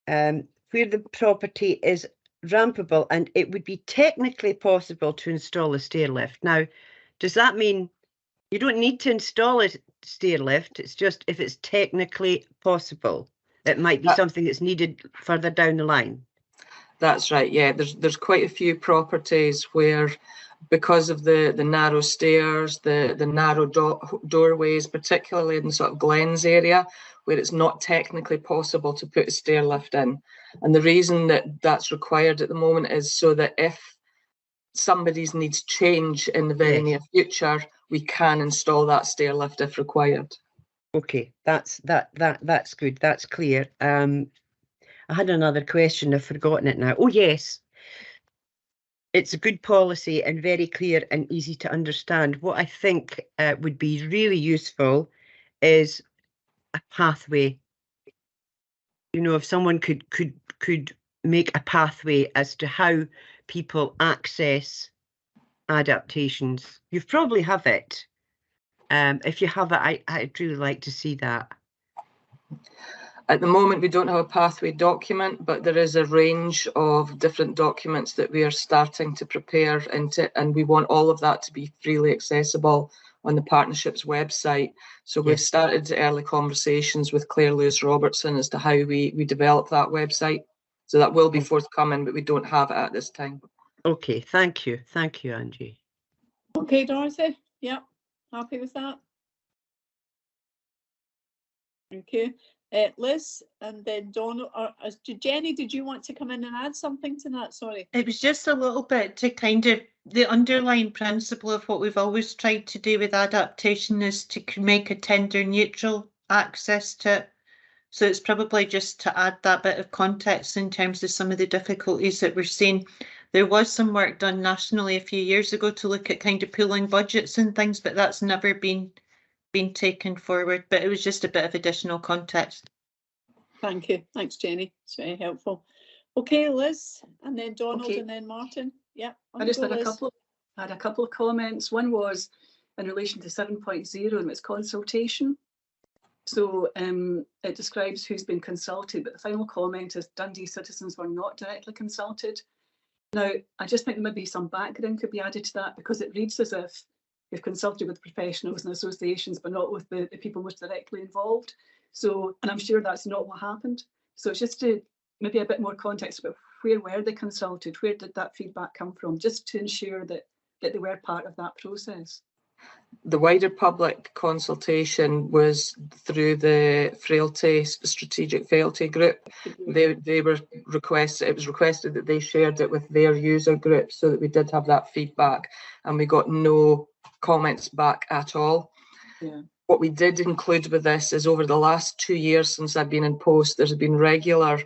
Speaker 14: where the property is rampable and it would be technically possible to install a stair lift. Now, does that mean you don't need to install a stair lift? It's just if it's technically possible. It might be something that's needed further down the line.
Speaker 23: That's right, yeah. There's quite a few properties where, because of the narrow stairs, the narrow doorways, particularly in the sort of Glens area, where it's not technically possible to put a stair lift in. And the reason that that's required at the moment is so that if somebody's needs change in the very near future, we can install that stair lift if required.
Speaker 14: Okay, that's good. That's clear. I had another question. I've forgotten it now. Oh yes, it's a good policy and very clear and easy to understand. What I think would be really useful is a pathway. You know, if someone could make a pathway as to how people access adaptations. You probably have it. If you have it, I'd really like to see that.
Speaker 23: At the moment, we don't have a pathway document, but there is a range of different documents that we are starting to prepare into, and we want all of that to be freely accessible on the partnership's website. So we've started early conversations with Claire Lewis-Robertson as to how we develop that website. So that will be forthcoming, but we don't have it at this time.
Speaker 14: Okay, thank you. Thank you, Angie.
Speaker 22: Okay, Dorothy. Yeah, happy with that. Okay. Liz, and then Donald, Jenny, did you want to come in and add something to that? Sorry.
Speaker 21: It was just a little bit to kind of, the underlying principle of what we've always tried to do with adaptation is to make a tender neutral access to it. So it's probably just to add that bit of context in terms of some of the difficulties that we're seeing. There was some work done nationally a few years ago to look at kind of pooling budgets and things, but that's never been taken forward. But it was just a bit of additional context.
Speaker 22: Thank you. Thanks, Jenny. It's very helpful. Okay, Liz, and then Donald,
Speaker 17: Okay.
Speaker 22: and then Martin. Yeah.
Speaker 17: I just had
Speaker 22: Liz.
Speaker 17: a couple of comments. One was in relation to 7.0 and its consultation. So it describes who's been consulted, but the final comment is Dundee citizens were not directly consulted. Now, I just think maybe some background could be added to that, because it reads as if you've consulted with professionals and associations, but not with the people most directly involved. So, and I'm sure that's not what happened. So it's just to maybe a bit more context about where were they consulted, where did that feedback come from, just to ensure that they were part of that process.
Speaker 23: The wider public consultation was through the Frailty Strategic Frailty Group. They were requested. It was requested that they shared it with their user group, so that we did have that feedback, and we got no comments back at all.
Speaker 17: Yeah.
Speaker 23: What we did include with this is, over the last 2 years since I've been in post, there's been regular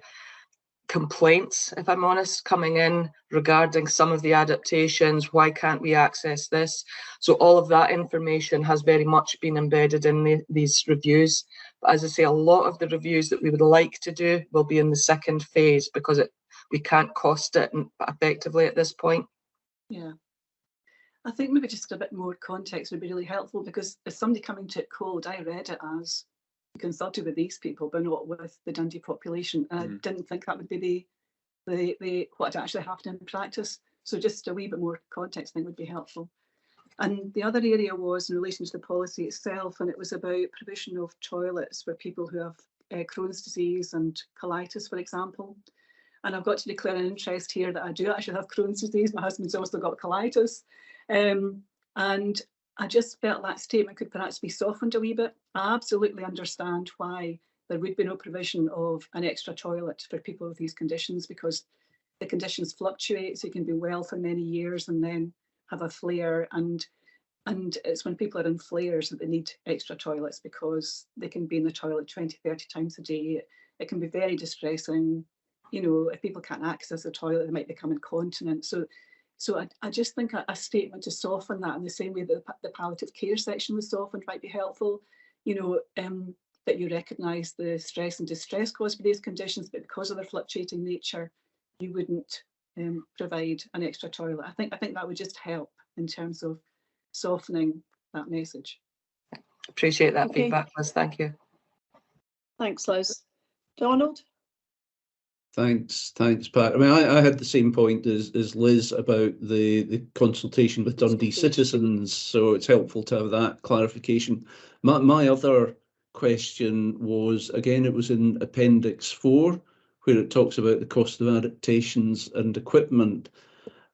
Speaker 23: complaints, if I'm honest, coming in regarding some of the adaptations. Why can't we access this? So all of that information has very much been embedded in these reviews. But as I say, a lot of the reviews that we would like to do will be in the second phase, because we can't cost it effectively at this point.
Speaker 17: Yeah. I think maybe just a bit more context would be really helpful, because as somebody coming to it cold, I read it as consulted with these people, but not with the Dundee population. And I didn't think that would be the what actually happened in practice. So just a wee bit more context, I think, would be helpful. And the other area was in relation to the policy itself, and it was about provision of toilets for people who have Crohn's disease and colitis, for example. And I've got to declare an interest here that I do actually have Crohn's disease. My husband's also got colitis. And I just felt that statement could perhaps be softened a wee bit. I absolutely understand why there would be no provision of an extra toilet for people with these conditions, because the conditions fluctuate. So you can be well for many years and then have a flare. And it's when people are in flares that they need extra toilets, because they can be in the toilet 20, 30 times a day. It can be very distressing. You know, if people can't access the toilet, they might become incontinent. So I just think a statement to soften that, in the same way that the palliative care section was softened, might be helpful. You know, that you recognise the stress and distress caused by these conditions, but because of their fluctuating nature, you wouldn't provide an extra toilet. I think that would just help in terms of softening that message.
Speaker 23: Appreciate that feedback, Liz. Thank you.
Speaker 22: Thanks, Liz. Donald?
Speaker 8: Thanks, Pat. I mean, I had the same point as Liz about the consultation with Dundee citizens, so it's helpful to have that clarification. My other question was, again, it was in Appendix 4, where it talks about the cost of adaptations and equipment,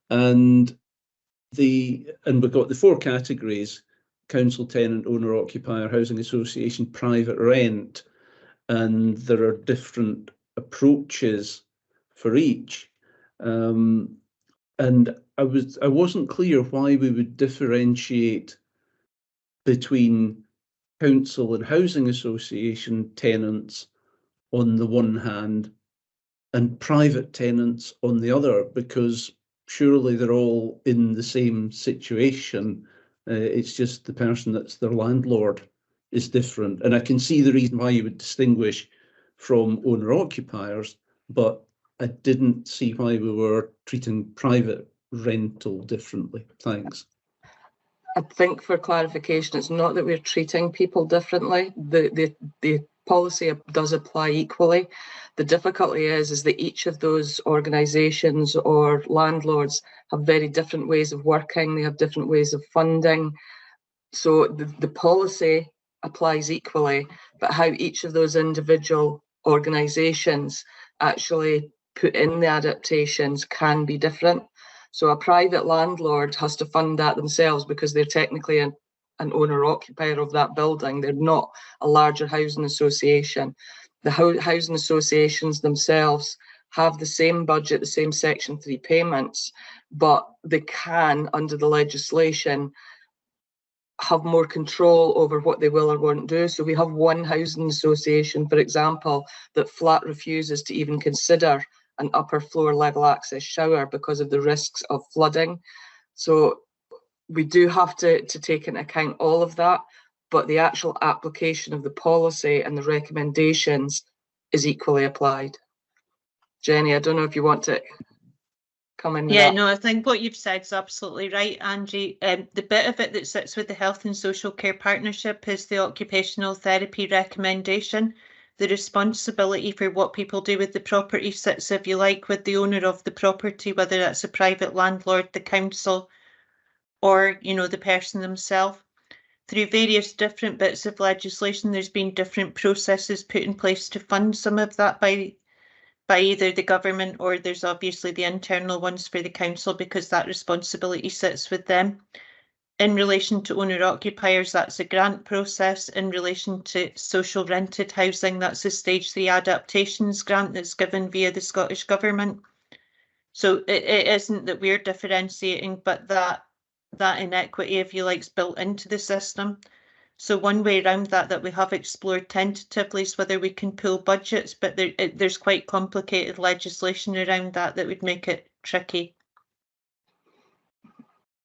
Speaker 8: and we've got the 4 categories: council, tenant, owner, occupier, housing association, private rent, and there are different approaches for each, and I wasn't clear why we would differentiate between council and housing association tenants on the one hand and private tenants on the other, because surely they're all in the same situation. It's just the person that's their landlord is different. And I can see the reason why you would distinguish from owner-occupiers, but I didn't see why we were treating private rental differently. Thanks.
Speaker 23: I think for clarification, it's not that we're treating people differently. The policy does apply equally. The difficulty is that each of those organisations or landlords have very different ways of working. They have different ways of funding. So the policy applies equally, but how each of those individual organisations actually put in the adaptations can be different. So a private landlord has to fund that themselves because they're technically an owner-occupier of that building. They're not a larger housing association. The housing associations themselves have the same budget, the same Section 3 payments, but they can, under the legislation, have more control over what they will or won't do. So we have one housing association, for example, that flat refuses to even consider an upper floor level access shower because of the risks of flooding. So we do have to take into account all of that, but the actual application of the policy and the recommendations is equally applied. Jenny, I don't know if you want to come in with
Speaker 21: Yeah,
Speaker 23: that.
Speaker 21: no, I think what you've said is absolutely right, Angie. The bit of it that sits with the Health and Social Care Partnership is the occupational therapy recommendation. The responsibility for what people do with the property sits, if you like, with the owner of the property, whether that's a private landlord, the council, or, you know, the person themselves. Through various different bits of legislation, there's been different processes put in place to fund some of that by either the government, or there's obviously the internal ones for the council, because that responsibility sits with them. In relation to owner-occupiers, that's a grant process. In relation to social rented housing, that's a Stage 3 adaptations grant that's given via the Scottish Government. So it isn't that we're differentiating, but that inequity, if you like, is built into the system. So one way around that we have explored tentatively is whether we can pool budgets, but there's quite complicated legislation around that would make it tricky.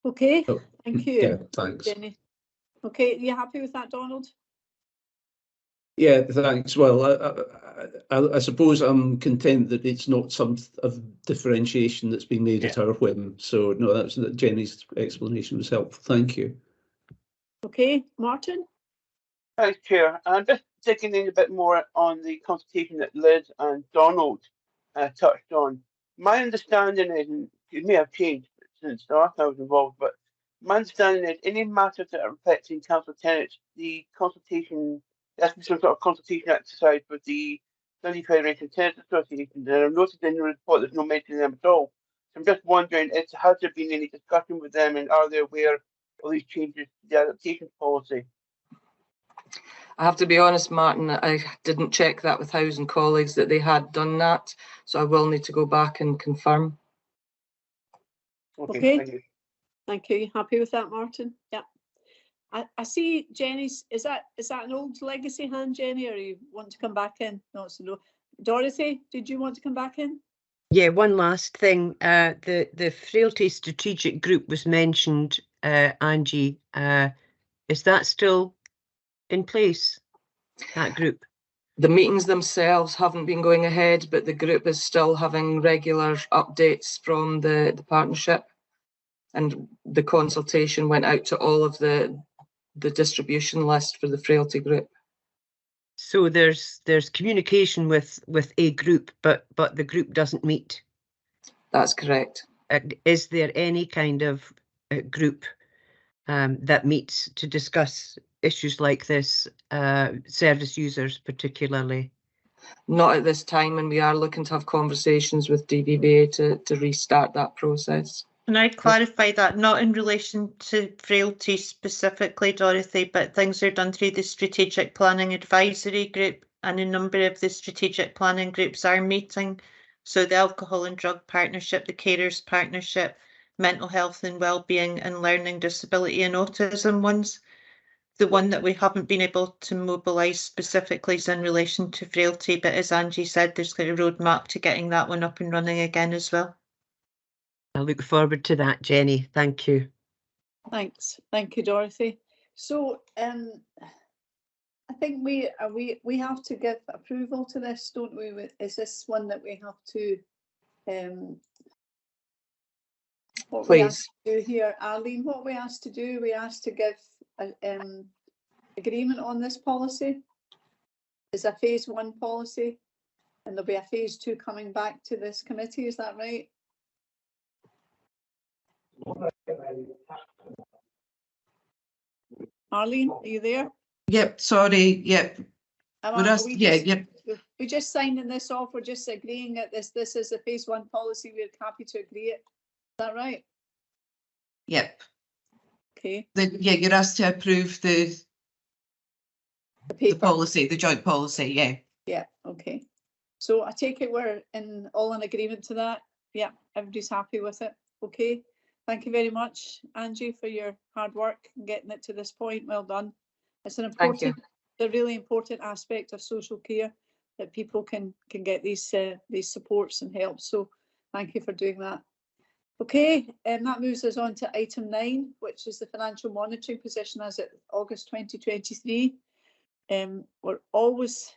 Speaker 22: Okay,
Speaker 8: Oh,
Speaker 22: thank you.
Speaker 8: yeah, thanks.
Speaker 22: Jenny. Okay, are you happy with that, Donald?
Speaker 8: Yeah, thanks. Well, I suppose I'm content that it's not some of differentiation that's being made at our whim. So no, that Jenny's explanation was helpful. Thank you.
Speaker 22: Okay, Martin?
Speaker 3: Thanks, Chair. I'm just digging in a bit more on the consultation that Liz and Donald touched on. My understanding is, and it may have changed since the last time I was involved, but my understanding is any matters that are affecting council tenants, the consultation, there has to be some sort of consultation exercise with the Dundee Federation of Tenants Associations, and I've noticed in the report there's no mention of them at all. So I'm just wondering, has there been any discussion with them, and are they aware of these changes to the adaptation policy?
Speaker 23: I have to be honest, Martin, I didn't check that with housing colleagues that they had done that, so I will need to go back and confirm.
Speaker 3: Okay. Thank you.
Speaker 22: Thank you. Happy with that, Martin? Yeah. I see Jenny's, is that an old legacy hand, Jenny, or you want to come back in? No, it's no. Dorothy, did you want to come back in?
Speaker 14: Yeah, one last thing. The Frailty Strategic Group was mentioned, Angie. Is that still in place, that group?
Speaker 23: The meetings themselves haven't been going ahead, but the group is still having regular updates from the partnership, and the consultation went out to all of the distribution list for the Frailty group.
Speaker 14: So there's communication with a group, but the group doesn't meet.
Speaker 23: That's correct.
Speaker 14: Is there any kind of group that meets to discuss issues like this, service users particularly?
Speaker 23: Not at this time, and we are looking to have conversations with DVBA to restart that process.
Speaker 21: And I'd clarify that, not in relation to frailty specifically, Dorothy, but things are done through the Strategic Planning Advisory Group, and a number of the strategic planning groups are meeting. So the Alcohol and Drug Partnership, the Carers Partnership, Mental Health and Wellbeing and Learning Disability and Autism ones. The one that we haven't been able to mobilise specifically is in relation to frailty, but as Angie said, there's a roadmap to getting that one up and running again as well.
Speaker 14: I look forward to that, Jenny. Thank you.
Speaker 22: Thanks. Thank you, Dorothy. So I think we have to give approval to this, don't we? Is this one that we have to what we asked to do here, Arlene? What we asked to do? We asked to give agreement on this policy. It's a phase 1 policy, and there'll be a phase 2 coming back to this committee. Is that right? Arlene, are you there?
Speaker 2: Yep, sorry, yep.
Speaker 22: We're just signing this off. We're just agreeing that this is a phase 1 policy. We're happy to agree it. Is that right?
Speaker 2: Yep.
Speaker 22: Okay.
Speaker 2: You're asked to approve the policy, the joint policy, yeah.
Speaker 22: Yeah, okay. So I take it we're all in agreement to that. Yeah, everybody's happy with it. Okay. Thank you very much, Angie, for your hard work and getting it to this point. Well done. It's an important, a really important aspect of social care that people can get these supports and help. So thank you for doing that. Okay, and that moves us on to item 9, which is the financial monitoring position as at August 2023. We're always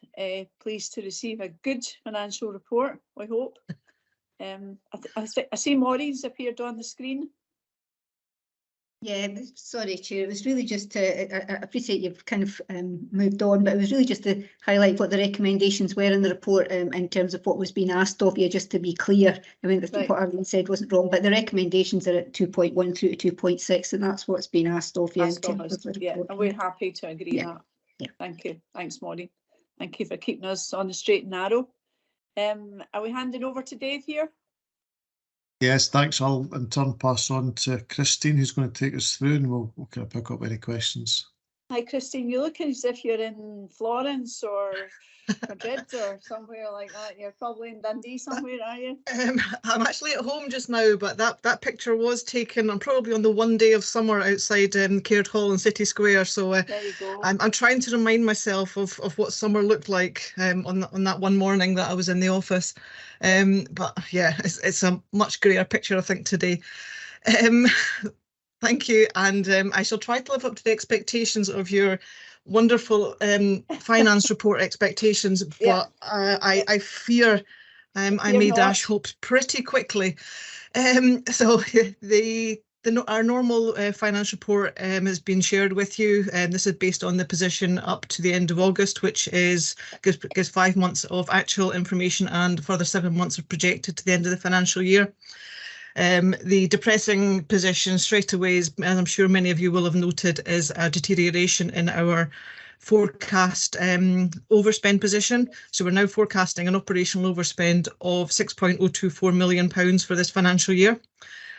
Speaker 22: pleased to receive a good financial report, I hope. I see Maureen's appeared on the screen.
Speaker 6: Yeah, sorry, Chair. It was really just to, I appreciate you've kind of moved on, but it was really just to highlight what the recommendations were in the report in terms of what was being asked of you, just to be clear. I mean, what Arlene said wasn't wrong, but the recommendations are at 2.1 through to 2.6, and that's what's been asked of you.
Speaker 22: Yeah, and we're happy to agree on that.
Speaker 6: Yeah.
Speaker 22: Thank you. Thanks, Maureen. Thank you for keeping us on the straight and narrow. Are we handing over to Dave here?
Speaker 4: Yes, thanks. I'll in turn pass on to Christine, who's going to take us through, and we'll kind of pick up any questions.
Speaker 22: Hi, Christine. You look as if you're in Florence or Madrid or somewhere like that. You're probably in Dundee somewhere, are you?
Speaker 7: I'm actually at home just now, but that picture was taken. I'm probably on the one day of summer outside Caird Hall in City Square. So
Speaker 22: there you go.
Speaker 7: I'm trying to remind myself of what summer looked like on that one morning that I was in the office. But yeah, it's a much greater picture, I think, today. Thank you, and I shall try to live up to the expectations of your wonderful finance report expectations, but I fear I may dash hopes pretty quickly. So our normal finance report has been shared with you, and this is based on the position up to the end of August, which gives 5 months of actual information and further 7 months of projected to the end of the financial year. The depressing position straight away, as I'm sure many of you will have noted, is a deterioration in our forecast overspend position. So we're now forecasting an operational overspend of £6.024 million for this financial year.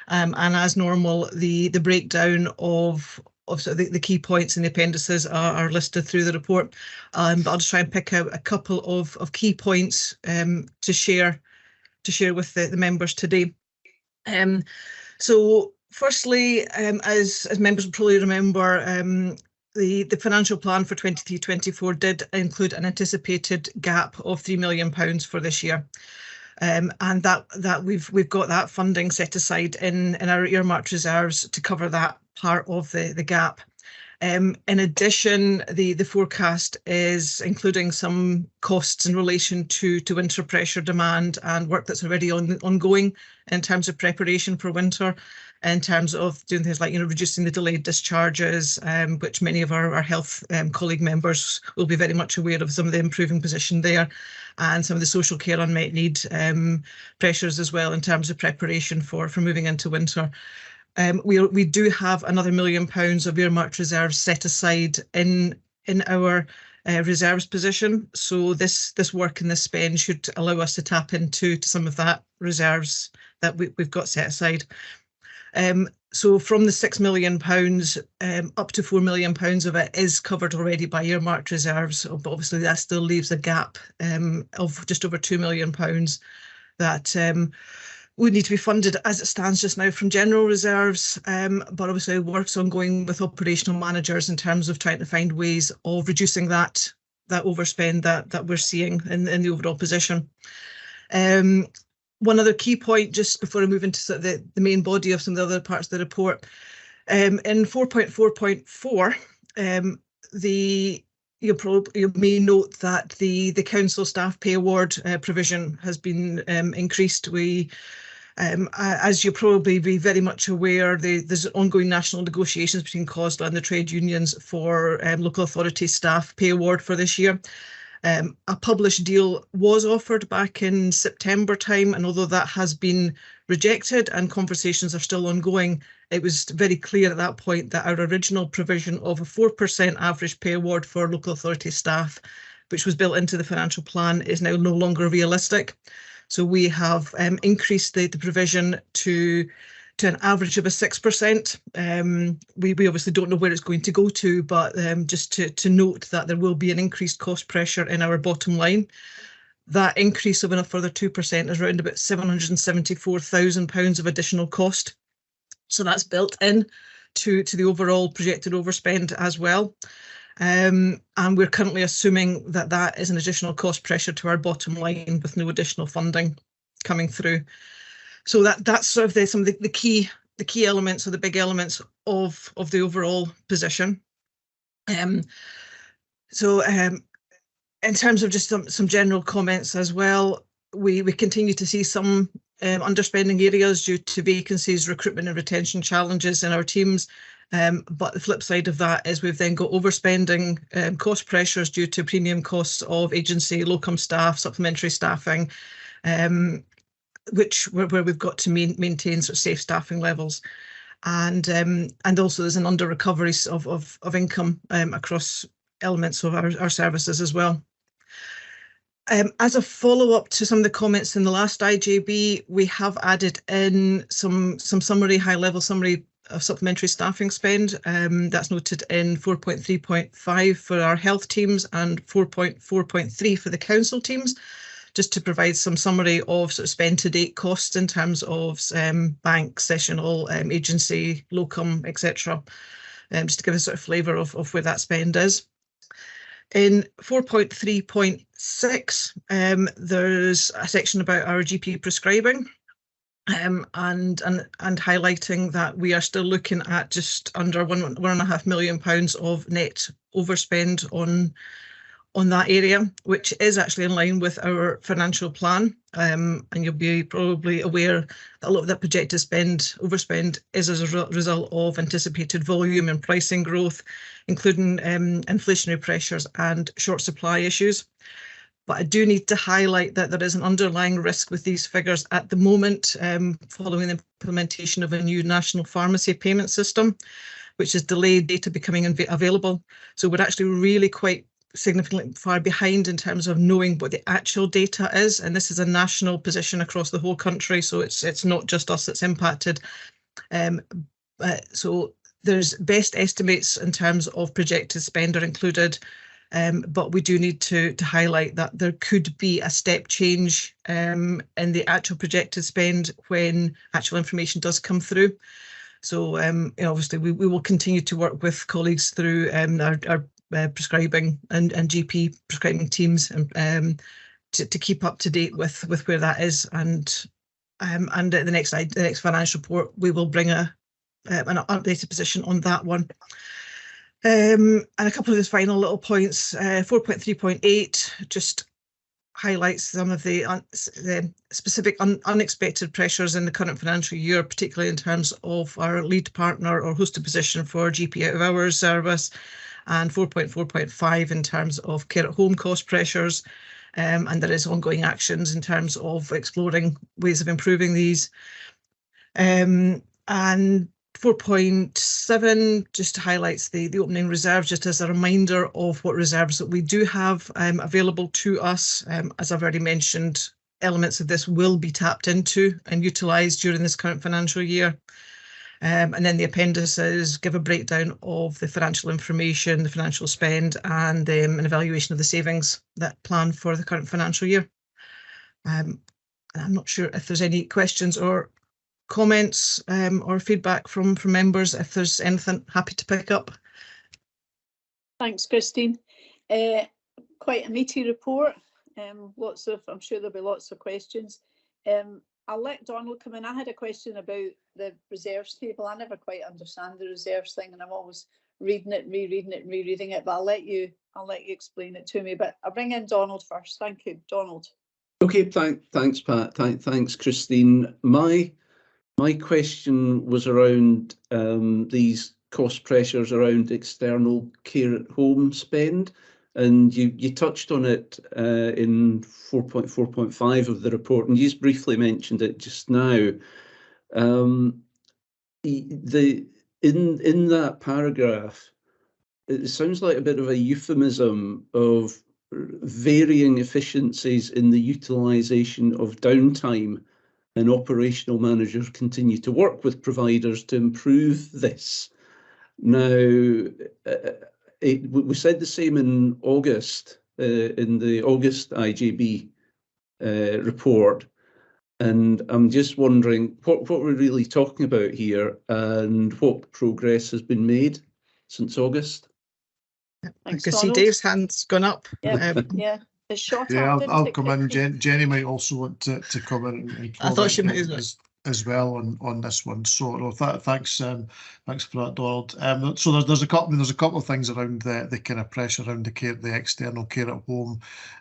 Speaker 7: And as normal, the breakdown of the key points in the appendices are listed through the report. But I'll just try and pick out a couple of key points to share with the members today. So firstly, as members will probably remember, the financial plan for 23-24 did include an anticipated gap of £3 million for this year. And that we've got that funding set aside in our earmarked reserves to cover that part of the gap. In addition, the forecast is including some costs in relation to winter pressure demand and work that's already ongoing in terms of preparation for winter, in terms of doing things like reducing the delayed discharges, which many of our health colleague members will be very much aware of, some of the improving position there, and some of the social care unmet need pressures as well in terms of preparation for moving into winter. We do have another £1 million of earmarked reserves set aside in our reserves position. So this work and this spend should allow us to tap into some of that reserves that we've got set aside. So from the £6 million, up to £4 million of it is covered already by earmarked reserves. But obviously that still leaves a gap of just over £2 million that would need to be funded as it stands just now from general reserves, but obviously work's ongoing with operational managers in terms of trying to find ways of reducing that overspend that we're seeing in the overall position. one other key point, just before I move into sort of the main body of some of the other parts of the report, in 4.4.4, you may note that the council staff pay award provision has been increased. As you'll probably be very much aware, there's ongoing national negotiations between COSLA and the trade unions for local authority staff pay award for this year. A published deal was offered back in September time, and although that has been rejected and conversations are still ongoing, it was very clear at that point that our original provision of a 4% average pay award for local authority staff, which was built into the financial plan, is now no longer realistic. So we have increased the provision to an average of a 6%. We obviously don't know where it's going to go to, but just to note that there will be an increased cost pressure in our bottom line. That increase of a further 2% is around about £774,000 of additional cost. So that's built in to the overall projected overspend as well. And we're currently assuming that that is an additional cost pressure to our bottom line with no additional funding coming through. So that's sort of some of the key elements or the big elements of the overall position. In terms of just some general comments as well, we continue to see some underspending areas due to vacancies, recruitment and retention challenges in our teams. But the flip side of that is we've then got overspending cost pressures due to premium costs of agency, locum staff, supplementary staffing, where we've got to maintain sort of safe staffing levels. And also there's an under recovery of income across elements of our services as well. As a follow-up to some of the comments in the last IJB, we have added in some high-level summary of supplementary staffing spend. That's noted in 4.3.5 for our health teams and 4.4.3 for the council teams, just to provide some summary of sort of spend to date costs in terms of bank, sessional, agency, locum, etc. Just to give a sort of flavour of where that spend is. In 4.3.6, there's a section about our GP prescribing, and highlighting that we are still looking at just under £1.5 million of net overspend on that area, which is actually in line with our financial plan. And you'll be probably aware that a lot of that projected overspend is as a result of anticipated volume and pricing growth, including inflationary pressures and short supply issues. But I do need to highlight that there is an underlying risk with these figures at the moment, following the implementation of a new national pharmacy payment system, which has delayed data becoming available. So we're actually really quite significantly far behind in terms of knowing what the actual data is, and this is a national position across the whole country, so it's not just us that's impacted. So there's best estimates in terms of projected spend are included, but we do need to highlight that there could be a step change in the actual projected spend when actual information does come through. So obviously we will continue to work with colleagues through our prescribing and GP prescribing teams to keep up to date with where that is, and at the next financial report we will bring an updated position on that one. And a couple of those final little points. 4.3.8 just highlights some of the specific unexpected pressures in the current financial year, particularly in terms of our lead partner or hosted position for GP out of hours service, and 4.4.5 in terms of care at home cost pressures. And there is ongoing actions in terms of exploring ways of improving these. And 4.7 just highlights the opening reserves, just as a reminder of what reserves that we do have available to us. As I've already mentioned, elements of this will be tapped into and utilised during this current financial year. And then the appendices give a breakdown of the financial information, the financial spend, and an evaluation of the savings that planned for the current financial year. I'm not sure if there's any questions or comments or feedback from members. If there's anything, happy to pick up.
Speaker 22: Thanks, Christine. Quite a meaty report. I'm sure there'll be lots of questions. I'll let Donald come in. I had a question about the reserves table. I never quite understand the reserves thing, and I'm always reading it, rereading it. But I'll let you explain it to me. But I'll bring in Donald first. Thank you, Donald.
Speaker 8: Okay, thanks, Pat. Thanks, Christine. My question was around these cost pressures around external care at home spend, and you touched on it in 4.4.5 of the report, and you just briefly mentioned it just now. In that paragraph, it sounds like a bit of a euphemism of varying efficiencies in the utilisation of downtime, and operational managers continue to work with providers to improve this. Now, we said the same in August, in the August IJB report, and I'm just wondering what we're really talking about here and what progress has been made since August.
Speaker 22: Thanks,
Speaker 7: I can see
Speaker 22: Donald.
Speaker 7: Dave's hand's gone up.
Speaker 22: Yeah, it's short.
Speaker 4: Yeah, I'll come in. Jenny might also want to come in and
Speaker 7: I thought she might
Speaker 4: as well on this one. So no, thanks for that, Donald. So there's a couple of things around the kind of pressure around the external care at home.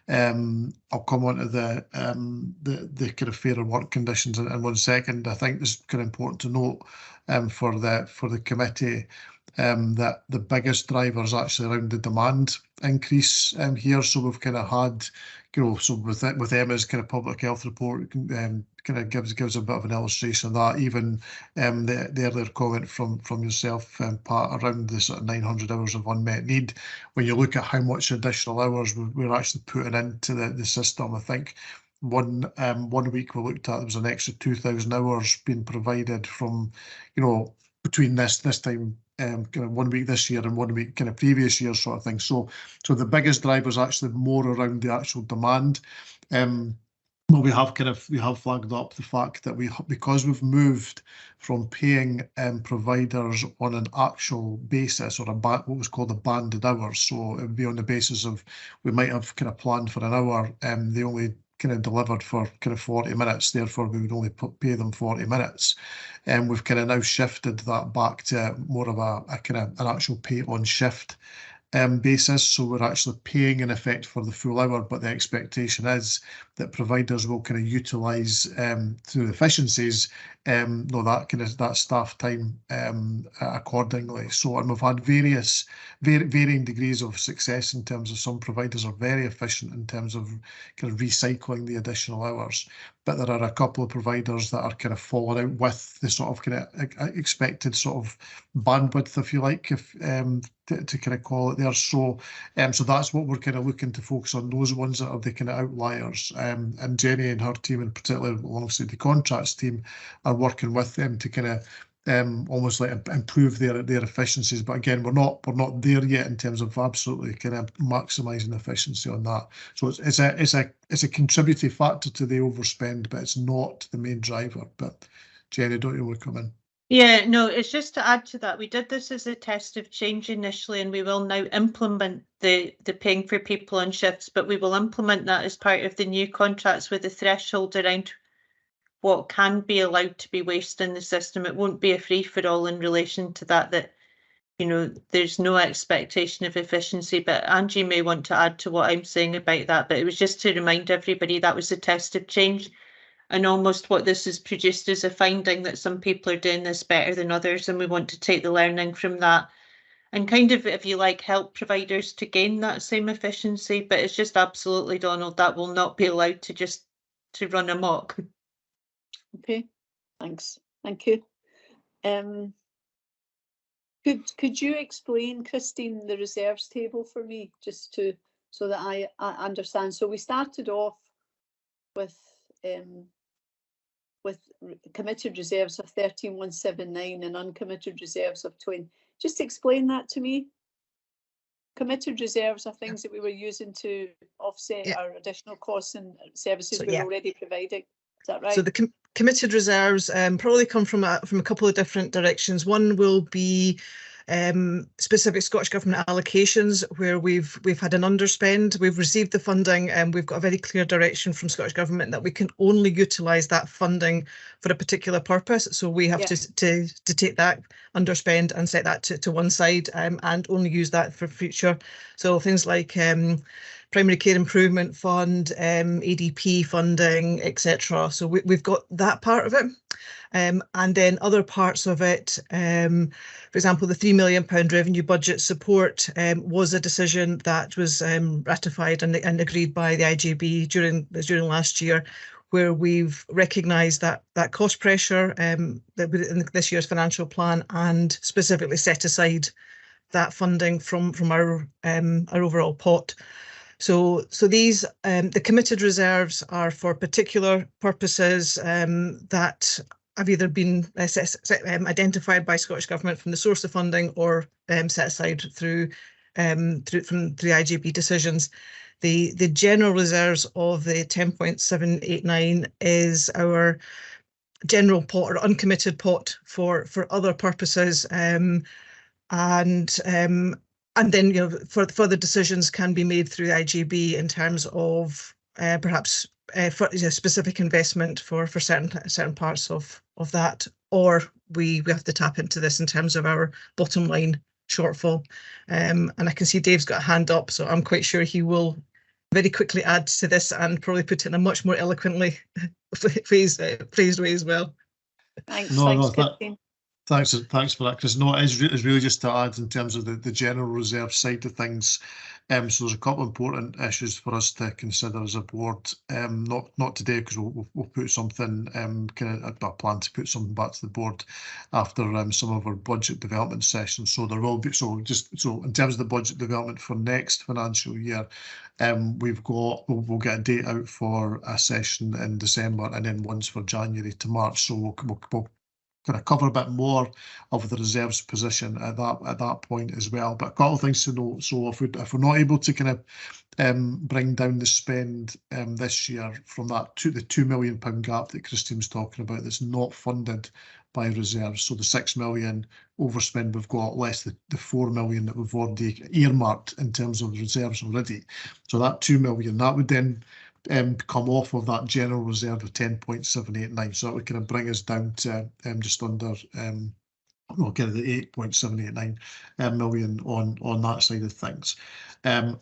Speaker 4: I'll come on to the kind of fairer work conditions in 1 second. I think it's kind of important to note for the committee that the biggest driver is actually around the demand increase here. So we've kind of had, so with Emma's kind of public health report, kind of gives a bit of an illustration of that. Even the earlier comment from yourself, Pat, around the sort of 900 hours of unmet need. When you look at how much additional hours we're actually putting into the system, I think one week we looked at, there was an extra 2,000 hours being provided from, between this time, kind of 1 week this year and 1 week kind of previous year sort of thing. So the biggest driver is actually more around the actual demand. But we have flagged up the fact that because we've moved from paying providers on an actual basis, or what was called a banded hours. So it would be on the basis of, we might have kind of planned for an hour, they only kind of delivered for kind of 40 minutes, therefore we would only pay them 40 minutes. And we've kind of now shifted that back to more of a kind of an actual pay on shift basis. So we're actually paying in effect for the full hour, but the expectation is that providers will kind of utilise through efficiencies that staff time accordingly. So, and we've had varying degrees of success in terms of some providers are very efficient in terms of kind of recycling the additional hours, but there are a couple of providers that are kind of falling out with the sort of kind of expected sort of bandwidth, if you like, to kind of call it there. So that's what we're kind of looking to focus on, those ones that are the kind of outliers. And Jenny and her team, in particular alongside the contracts team, are working with them to kind of almost like improve their efficiencies. But again, we're not there yet in terms of absolutely kind of maximising efficiency on that. So it's a contributing factor to the overspend, but it's not the main driver. But Jenny, don't you want to come in?
Speaker 21: Yeah, no, it's just to add to that. We did this as a test of change initially, and we will now implement the paying for people on shifts, but we will implement that as part of the new contracts with a threshold around what can be allowed to be wasted in the system. It won't be a free-for-all in relation to that, there's no expectation of efficiency, but Angie may want to add to what I'm saying about that. But it was just to remind everybody that was a test of change. And almost what this has produced is a finding that some people are doing this better than others, and we want to take the learning from that and kind of, if you like, help providers to gain that same efficiency. But it's just absolutely, Donald, that will not be allowed to run amok.
Speaker 22: Okay, thanks. Thank you. Could you explain, Christine, the reserves table for me, just so that I understand? So we started off with committed reserves of 13,179 and uncommitted reserves of 20. Just explain that to me. Committed reserves are things that we were using to offset our additional costs and services we're already providing. Is that right?
Speaker 7: So the committed reserves probably come from a couple of different directions. One will be specific Scottish Government allocations where we've had an underspend. We've received the funding and we've got a very clear direction from Scottish Government that we can only utilise that funding for a particular purpose. So we have to take that underspend and set that to one side and only use that for future. So things like Primary Care Improvement Fund, ADP funding, etc. So we've got that part of it. And then other parts of it, for example, the £3 million revenue budget support was a decision that was ratified and agreed by the IJB during last year, where we've recognised that cost pressure that in this year's financial plan and specifically set aside that funding from our overall pot. So these the committed reserves are for particular purposes that have either been identified by Scottish Government from the source of funding or set aside through from the IJB decisions. The general reserves of the 10.789 is our general pot or uncommitted pot for other purposes, and then further decisions can be made through the IJB in terms of perhaps for specific investment for certain parts of that, or we have to tap into this in terms of our bottom line shortfall. And I can see Dave's got a hand up, so I'm quite sure he will very quickly add to this and probably put it in a much more eloquently phrased way as well.
Speaker 22: Thanks,
Speaker 4: Christine. Thanks for that, Chris. No, it's really just to add in terms of the general reserve side of things. So there's a couple of important issues for us to consider as a board. Not today, because we'll put something kind of a plan to put something back to the board after some of our budget development sessions. So there will be so in terms of the budget development for next financial year, we'll get a date out for a session in December and then ones for January to March. So we'll kind of cover a bit more of the reserves position at that point as well. But a couple of things to note. So if we're not able to kind of bring down the spend this year from that to the £2 million gap that Christine was talking about, that's not funded by reserves. So the 6 million overspend we've got, less the 4 million that we've already earmarked in terms of reserves already. So that 2 million, that would then come off of that general reserve of 10.789, so that would kind of bring us down to just under kind of the 8.789 million on that side of things. Our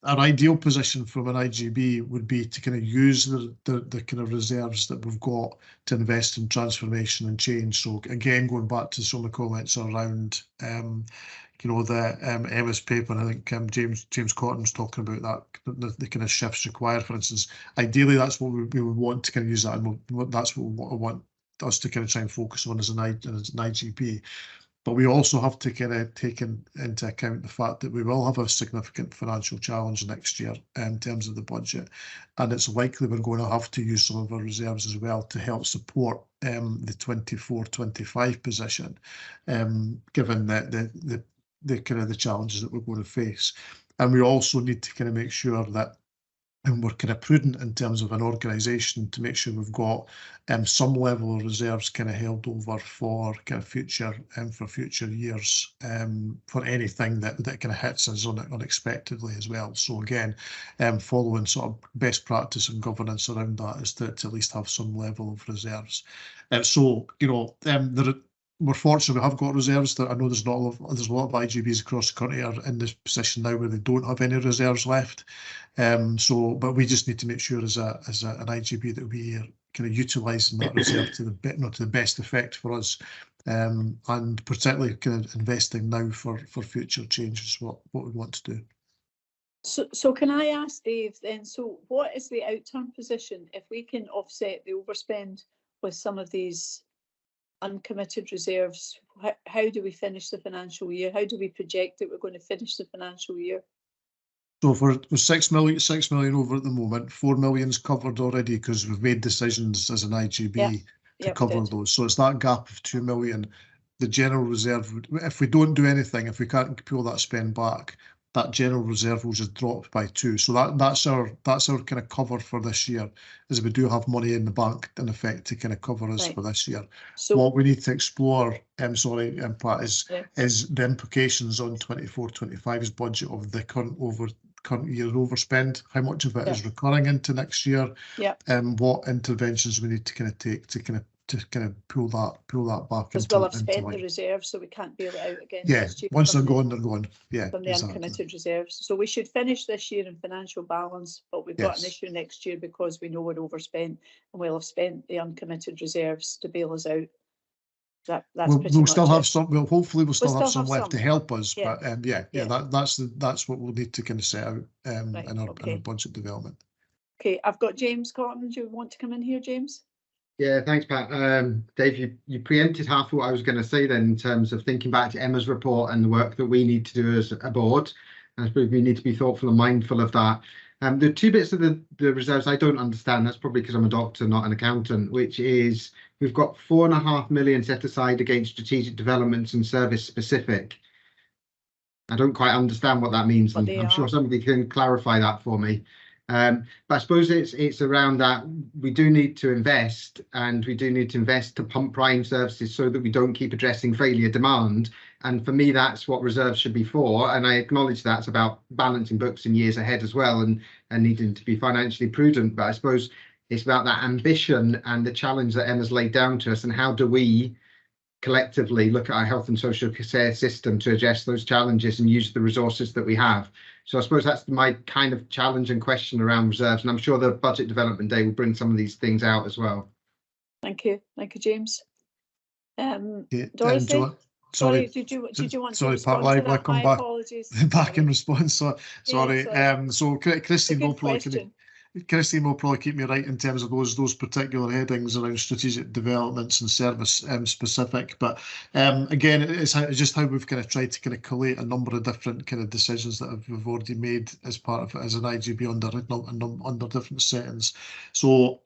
Speaker 4: ideal position from an IJB would be to kind of use the kind of reserves that we've got to invest in transformation and change. So again, going back to some of the comments around the Emma's paper, and I think James Cotton was talking about that, the kind of shifts required, for instance. Ideally, that's what we would want to kind of use that, and that's what I want us to kind of try and focus on as an IJB. But we also have to kind of take into account the fact that we will have a significant financial challenge next year in terms of the budget, and it's likely we're going to have to use some of our reserves as well to help support the 24-25 position, given the kind of the challenges that we're going to face. And we also need to kind of make sure that we're kind of prudent in terms of an organisation to make sure we've got some level of reserves kind of held over for kind of future years, for anything that kind of hits us unexpectedly as well. So again, following sort of best practice and governance around that is to at least have some level of reserves. We're fortunate we have got reserves. That I know there's a lot of IJBs across the country are in this position now where they don't have any reserves left. But we just need to make sure as an IJB that we are kind of utilising that reserve to the best effect for us, and particularly kind of investing now for future changes. What we want to do.
Speaker 22: So can I ask Dave then? So what is the outturn position if we can offset the overspend with some of these uncommitted reserves? How do we finish the financial year? How do we project that we're going to finish the financial year?
Speaker 4: So for 6 million over at the moment, 4 million's covered already because we've made decisions as an IJB to cover those. So it's that gap of 2 million. The general reserve, if we don't do anything, if we can't pull that spend back, that general reserve will just drop by 2. So that's our kind of cover for this year, is we do have money in the bank in effect to kind of cover us for this year.
Speaker 22: So
Speaker 4: what we need to explore, Pat, is the implications on 24-25's budget of the current year overspend. How much of it is recurring into next year? And what interventions we need to kind of take to kind of pull that back
Speaker 22: because
Speaker 4: into,
Speaker 22: we'll have spent
Speaker 4: line.
Speaker 22: the reserves, so we can't bail it out again.
Speaker 4: Yeah,
Speaker 22: next year
Speaker 4: once they're
Speaker 22: from
Speaker 4: gone, they're gone. Yeah,
Speaker 22: from the
Speaker 4: exactly.
Speaker 22: uncommitted reserves. So we should finish this year in financial balance, but we've got an issue next year because we know we're overspent, and we'll have spent the uncommitted reserves to bail us out. That's
Speaker 4: we'll still have some. Well, hopefully we'll still have some left to help us.
Speaker 22: Yeah.
Speaker 4: But that's what we'll need to kind of set out in our budget development.
Speaker 22: Okay, I've got James Cotton. Do you want to come in here, James?
Speaker 18: Yeah, thanks, Pat. Dave, you preempted half of what I was going to say then in terms of thinking back to Emma's report and the work that we need to do as a board. And I suppose we need to be thoughtful and mindful of that. There are 2 bits of the reserves I don't understand. That's probably because I'm a doctor, not an accountant, which is we've got 4.5 million set aside against strategic developments and service specific. I don't quite understand what that means. And I'm sure somebody can clarify that for me. But I suppose it's around that we do need to invest, and we do need to invest to pump prime services so that we don't keep addressing failure demand. And for me, that's what reserves should be for. And I acknowledge that's about balancing books in years ahead as well, and needing to be financially prudent. But I suppose it's about that ambition and the challenge that Emma's laid down to us, and how do we collectively look at our health and social care system to address those challenges and use the resources that we have. So I suppose that's my kind of challenge and question around reserves, and I'm sure the budget development day will bring some of these things out as well.
Speaker 22: Thank you, James. Dorothy, sorry, did you want to respond
Speaker 4: Pat,
Speaker 22: to that?
Speaker 4: come
Speaker 22: My apologies.
Speaker 4: back in response. Sorry. So Christine will probably keep me right in terms of those particular headings around strategic developments and service specific. But again, it's just how we've kind of tried to kind of collate a number of different kind of decisions that we've already made as part of it as an IJB under different settings. So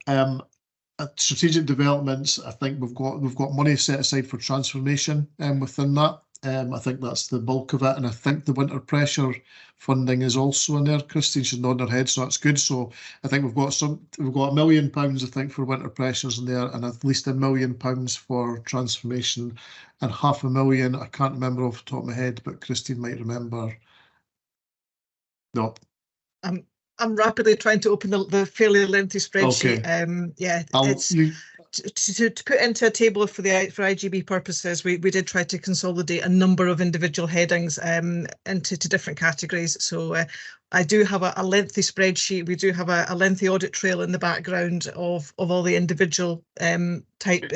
Speaker 4: strategic developments, I think we've got money set aside for transformation within that. I think that's the bulk of it, and I think the winter pressure funding is also in there. Christine should nod her head, so that's good. So I think we've got £1 million, I think, for winter pressures in there, and at least £1 million for transformation, and £500,000. I can't remember off the top of my head, but Christine might remember. No.
Speaker 7: I'm rapidly trying to open the fairly lengthy spreadsheet.
Speaker 4: Okay.
Speaker 7: To put into a table for IJB purposes, we did try to consolidate a number of individual headings into different categories. So I do have a lengthy spreadsheet. We do have a lengthy audit trail in the background of all the individual type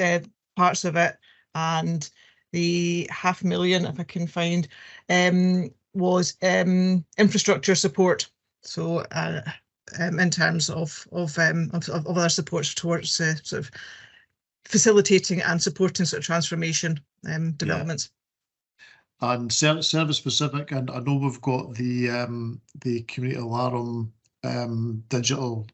Speaker 7: parts of it, and the £500,000, if I can find, was infrastructure support. So in terms of other supports towards sort of facilitating and supporting sort of transformation developments.
Speaker 4: And service specific, and I know we've got the community alarm analog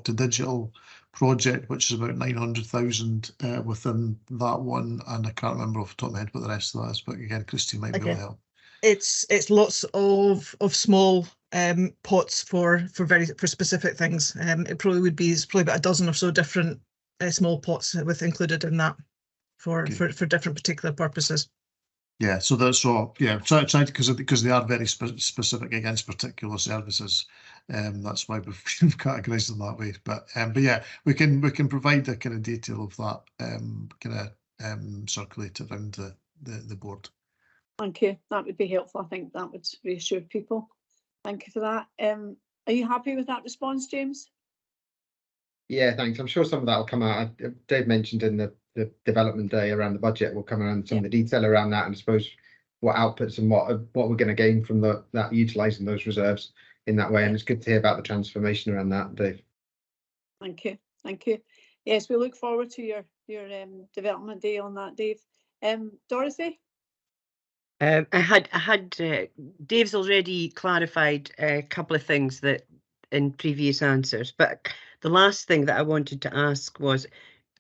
Speaker 4: to digital project, which is about 900,000 within that one, and I can't remember off the top of my head what the rest of that is, but again, Christine might be able to help.
Speaker 7: It's lots of small pots for specific things. It probably would be about a dozen or so different small pots with included in that for different particular purposes.
Speaker 4: Yeah, so that's all. Yeah, try because they are very specific against particular services. That's why we've categorised them that way. But yeah, we can provide a kind of detail of that circulate around the board.
Speaker 22: Thank you. That would be helpful. I think that would reassure people. Thank you for that. Are you happy with that response, James?
Speaker 18: Yeah, thanks. I'm sure some of that will come out. Dave mentioned in the development day around the budget will come around some of the detail around that, and I suppose what outputs and what we're going to gain from that utilising those reserves in that way. And it's good to hear about the transformation around that, Dave.
Speaker 22: Thank you. Thank you. Yes, we look forward to your development day on that, Dave. Dorothy?
Speaker 14: I had Dave's already clarified a couple of things that in previous answers, but the last thing that I wanted to ask was,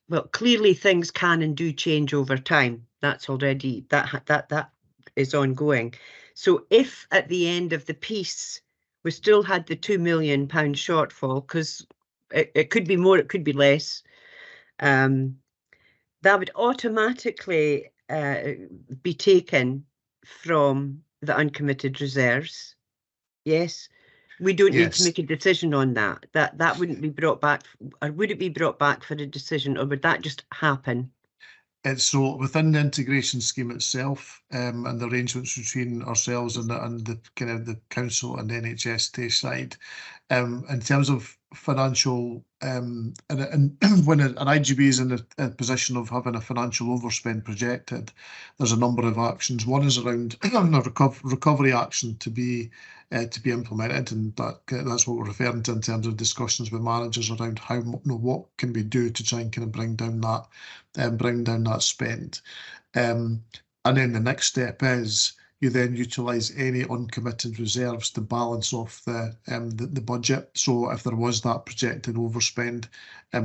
Speaker 14: well, clearly things can and do change over time. That's already that is ongoing. So if at the end of the piece we still had the £2 million shortfall, because it could be more, it could be less, that would automatically be taken from the uncommitted reserves. Yes, we don't need to make a decision on that. That wouldn't be brought back, or would it be brought back for a decision, or would that just happen?
Speaker 4: It's so within the integration scheme itself, and the arrangements between ourselves and the kind of the council and the NHS side, in terms of financial, and when an IJB is in a position of having a financial overspend projected, there's a number of actions. One is around a recovery action to be implemented, and that's what we're referring to in terms of discussions with managers around how, what can we do to try and kind of bring down that spend. And then the next step is you then utilise any uncommitted reserves to balance off the budget. So if there was that projected overspend,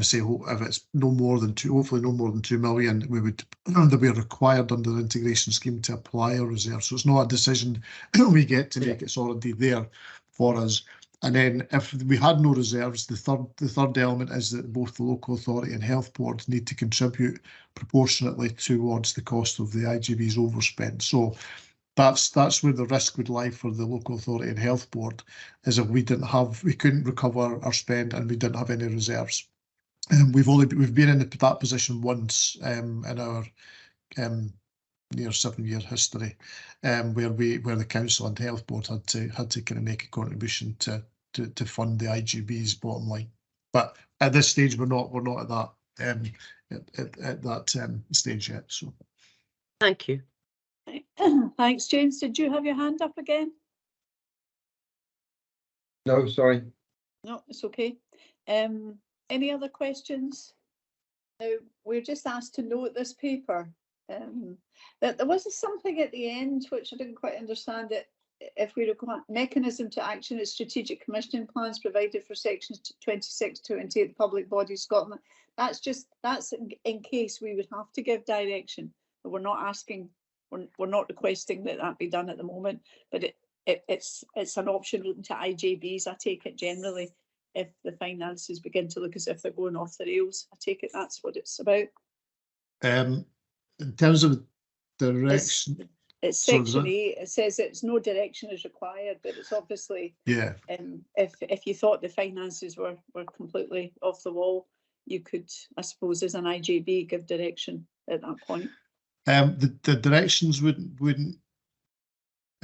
Speaker 4: say if it's hopefully no more than 2 million, that we're required under the integration scheme to apply a reserve. So it's not a decision we get to make; it's already there for us. And then if we had no reserves, the third element is that both the local authority and health board need to contribute proportionately towards the cost of the IJB's overspend. So that's where the risk would lie for the local authority and health board, is if we couldn't recover our spend and we didn't have any reserves. We've been in that position once in our near 7-year history, where the council and health board had to kind of make a contribution to fund the IJB's bottom line. But at this stage, we're not at that stage yet. So,
Speaker 14: thank you.
Speaker 22: Thanks, James. Did you have your hand up again?
Speaker 18: No, sorry.
Speaker 22: No, it's okay. Any other questions? Now, we're just asked to note this paper. That there was something at the end which I didn't quite understand. That if we require mechanism to action at strategic commissioning plans provided for sections 26 to 28 the public body Scotland. That's in case we would have to give direction, but we're not asking. We're not requesting that be done at the moment, but it's an option open to IJBs. I take it generally if the finances begin to look as if they're going off the rails. I take it that's what it's about.
Speaker 4: In terms of direction,
Speaker 22: it's section 8. It says it's no direction is required, but it's obviously if you thought the finances were completely off the wall, you could, I suppose, as an IJB, give direction at that point.
Speaker 4: The directions wouldn't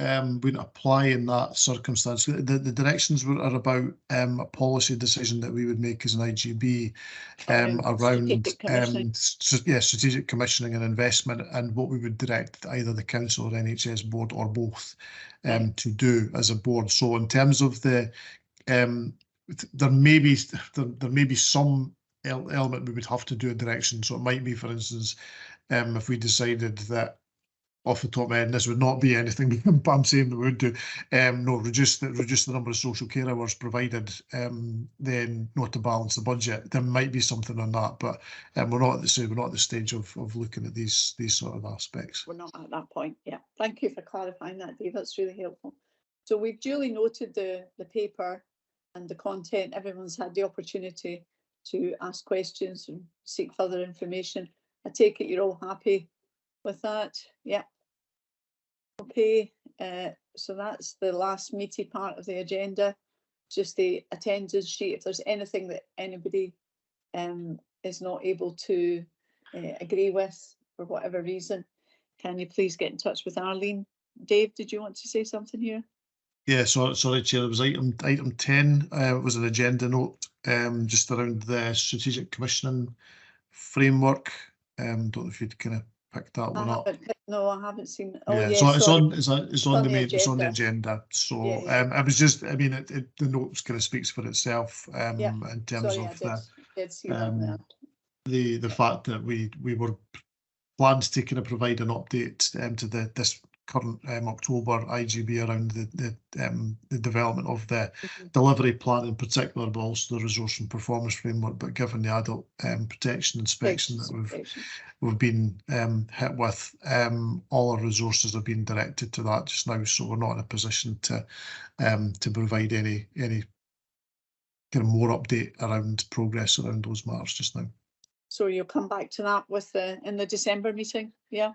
Speaker 4: apply in that circumstance. The directions are about a policy decision that we would make as an IJB around strategic commissioning and investment, and what we would direct either the council or NHS board or both to do as a board. So in terms of there may be some element we would have to do a direction. So it might be, for instance, if we decided that, off the top of my head, this would not be anything I'm saying we would do, reduce the number of social care hours provided, then not to balance the budget. There might be something on that, but we're not at the stage of looking at these sort of aspects.
Speaker 22: We're not at that point. Yeah, thank you for clarifying that, Dave. That's really helpful. So we've duly noted the paper and the content. Everyone's had the opportunity to ask questions and seek further information. I take it you're all happy with that? Yeah. Okay, so that's the last meaty part of the agenda. Just the attendance sheet. If there's anything that anybody is not able to agree with for whatever reason, can you please get in touch with Arlene? Dave, did you want to say something here?
Speaker 4: Yeah, sorry, Chair. It was item 10. It was an agenda note just around the strategic commissioning framework. Don't know if you'd kind of picked that one up.
Speaker 22: No, I haven't seen it. Oh,
Speaker 4: yeah,
Speaker 22: yeah,
Speaker 4: it's on the agenda. So it was just, I mean, the notes kind of speaks for itself in terms of the fact that we were planned to kind of provide an update to this current October IJB around the development of the delivery plan in particular, but also the resource and performance framework. But given the adult protection inspection that we've been hit with, all our resources have been directed to that just now, so we're not in a position to provide any kind of more update around progress around those matters just now.
Speaker 22: So you'll come back to that with in the December meeting, yeah?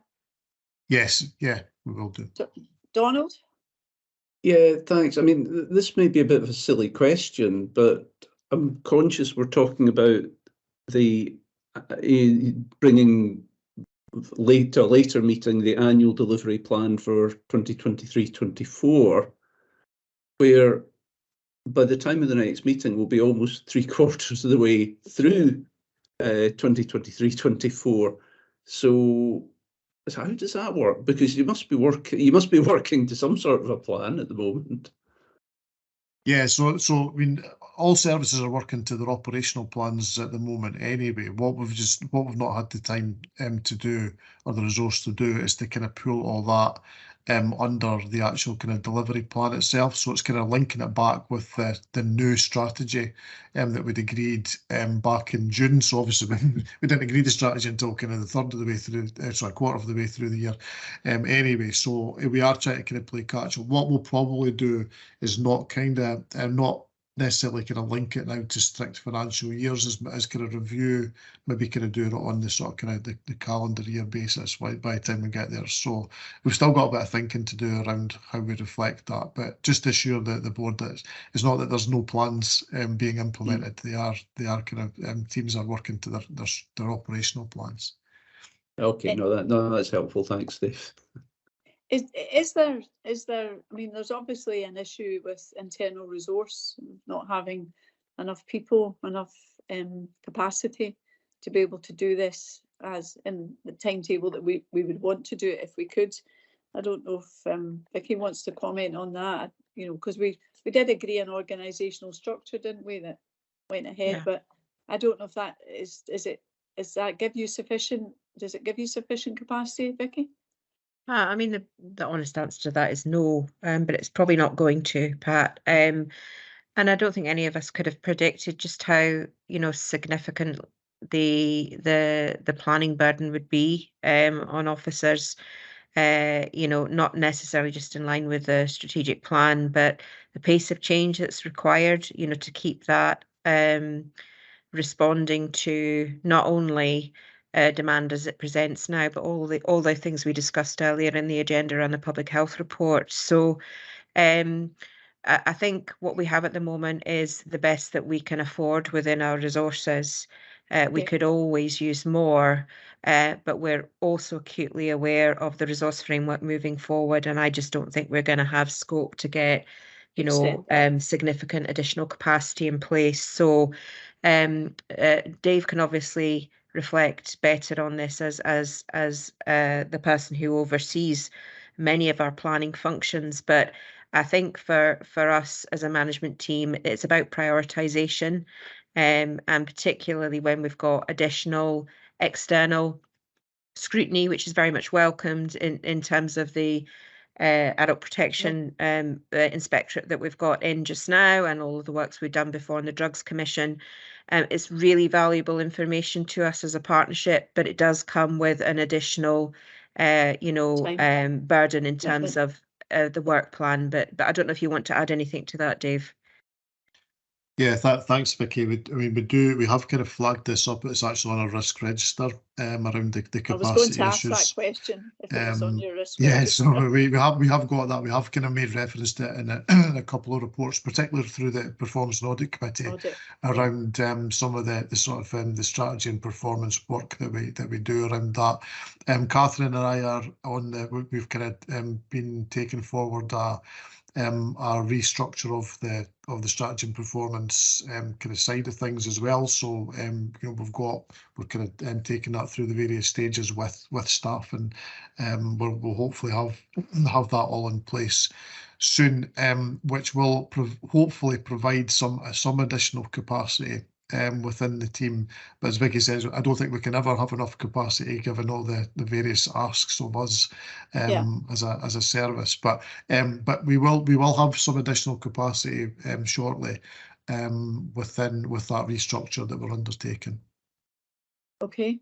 Speaker 4: Yes, yeah, we will do.
Speaker 22: Donald?
Speaker 8: Yeah, thanks. I mean, this may be a bit of a silly question, but I'm conscious we're talking about the bringing to a later meeting the annual delivery plan for 2023-24, where by the time of the next meeting we'll be almost 3/4 of the way through 2023-24. So how does that work? Because you must be working to some sort of a plan at the moment.
Speaker 4: Yeah, so I mean, all services are working to their operational plans at the moment anyway. What we've not had the time to do, or the resource to do, is to kind of pull all that under the actual kind of delivery plan itself. So it's kind of linking it back with the new strategy that we'd agreed back in June. So obviously we didn't agree the strategy until kind of the third of the way through, quarter of the way through the year anyway. So we are trying to kind of play catch up. What we'll probably do is not not necessarily kind of link it now to strict financial years as kind of review, maybe kind of do it on the sort of kind of the calendar year basis by the time we get there. So we've still got a bit of thinking to do around how we reflect that, but just to assure the board that it's not that there's no plans being implemented. They are kind of teams are working to their operational plans.
Speaker 8: Okay, no, that's helpful. Thanks, Steve.
Speaker 22: Is there, I mean, there's obviously an issue with internal resource, not having enough people, enough capacity to be able to do this as in the timetable that we would want to do it if we could. I don't know if Vicky wants to comment on that, you know, because we did agree an organisational structure, didn't we, that went ahead, yeah. But I don't know if that does it give you sufficient capacity, Vicky?
Speaker 5: I mean, the honest answer to that is no, but it's probably not going to, Pat. And I don't think any of us could have predicted just how, you know, significant the planning burden would be on officers. You know, not necessarily just in line with the strategic plan, but the pace of change that's required, you know, to keep that responding to not only demand as it presents now, but all the things we discussed earlier in the agenda and the public health report. So I think what we have at the moment is the best that we can afford within our resources. We could always use more, but we're also acutely aware of the resource framework moving forward, and I just don't think we're going to have scope to get, you know, significant additional capacity in place. So Dave can obviously reflect better on this as the person who oversees many of our planning functions, but I think for us as a management team, it's about prioritization, and particularly when we've got additional external scrutiny, which is very much welcomed in terms of the adult protection inspectorate that we've got in just now, and all of the works we've done before in the Drugs Commission. It's really valuable information to us as a partnership, but it does come with an additional, you know, burden in terms of the work plan. But I don't know if you want to add anything to that, Dave.
Speaker 4: Yeah, thanks, Vicky. We have kind of flagged this up. It's actually on a risk register around the capacity issues.
Speaker 22: I was going to ask that question if it was on your risk register.
Speaker 4: Yeah, so we have got that. We have kind of made reference to it in a couple of reports, particularly through the Performance and Audit Committee, around some of the sort of the strategy and performance work that we do around that. Catherine and I are on we've kind of been taking forward our restructure of the strategy and performance kind of side of things as well. So you know, we're kind of taking that through the various stages with staff, and we'll hopefully have that all in place soon, which will hopefully provide some additional capacity within the team. But as Vicky says, I don't think we can ever have enough capacity given all the various asks of us as a service. But we will have some additional capacity shortly with that restructure that we're undertaking.
Speaker 22: Okay.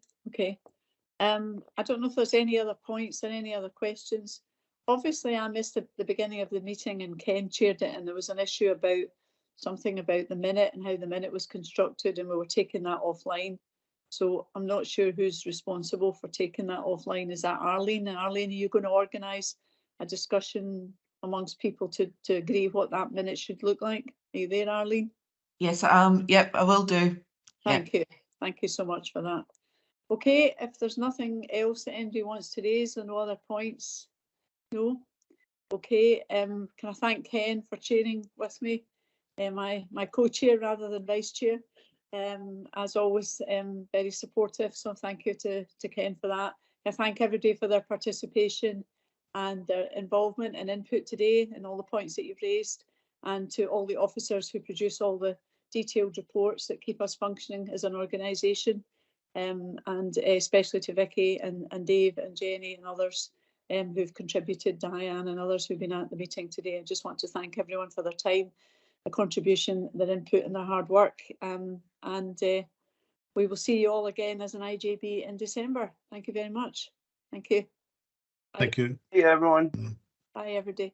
Speaker 22: I don't know if there's any other points or any other questions. Obviously, I missed the beginning of the meeting and Ken chaired it, and there was an issue about something about the minute and how the minute was constructed, and we were taking that offline. So I'm not sure who's responsible for taking that offline. Is that Arlene? And Arlene, are you going to organise a discussion amongst people to agree what that minute should look like? Are you there, Arlene?
Speaker 2: Yes, yep, I will do.
Speaker 22: Thank you. Thank you so much for that. Okay, if there's nothing else that anybody wants to raise or no other points, no. Okay, can I thank Ken for chairing with me, my co-chair rather than vice chair. As always, very supportive, so thank you to Ken for that. I thank everybody for their participation and their involvement and input today and all the points that you've raised, and to all the officers who produce all the detailed reports that keep us functioning as an organisation, and especially to Vicky and Dave and Jenny and others who've contributed, Diane and others who've been at the meeting today. I just want to thank everyone for their time, their contribution, their input and their hard work. And we will see you all again as an IJB in December. Thank you very much. Thank you.
Speaker 4: Thank you.
Speaker 3: Yeah, everyone.
Speaker 22: Bye, everybody.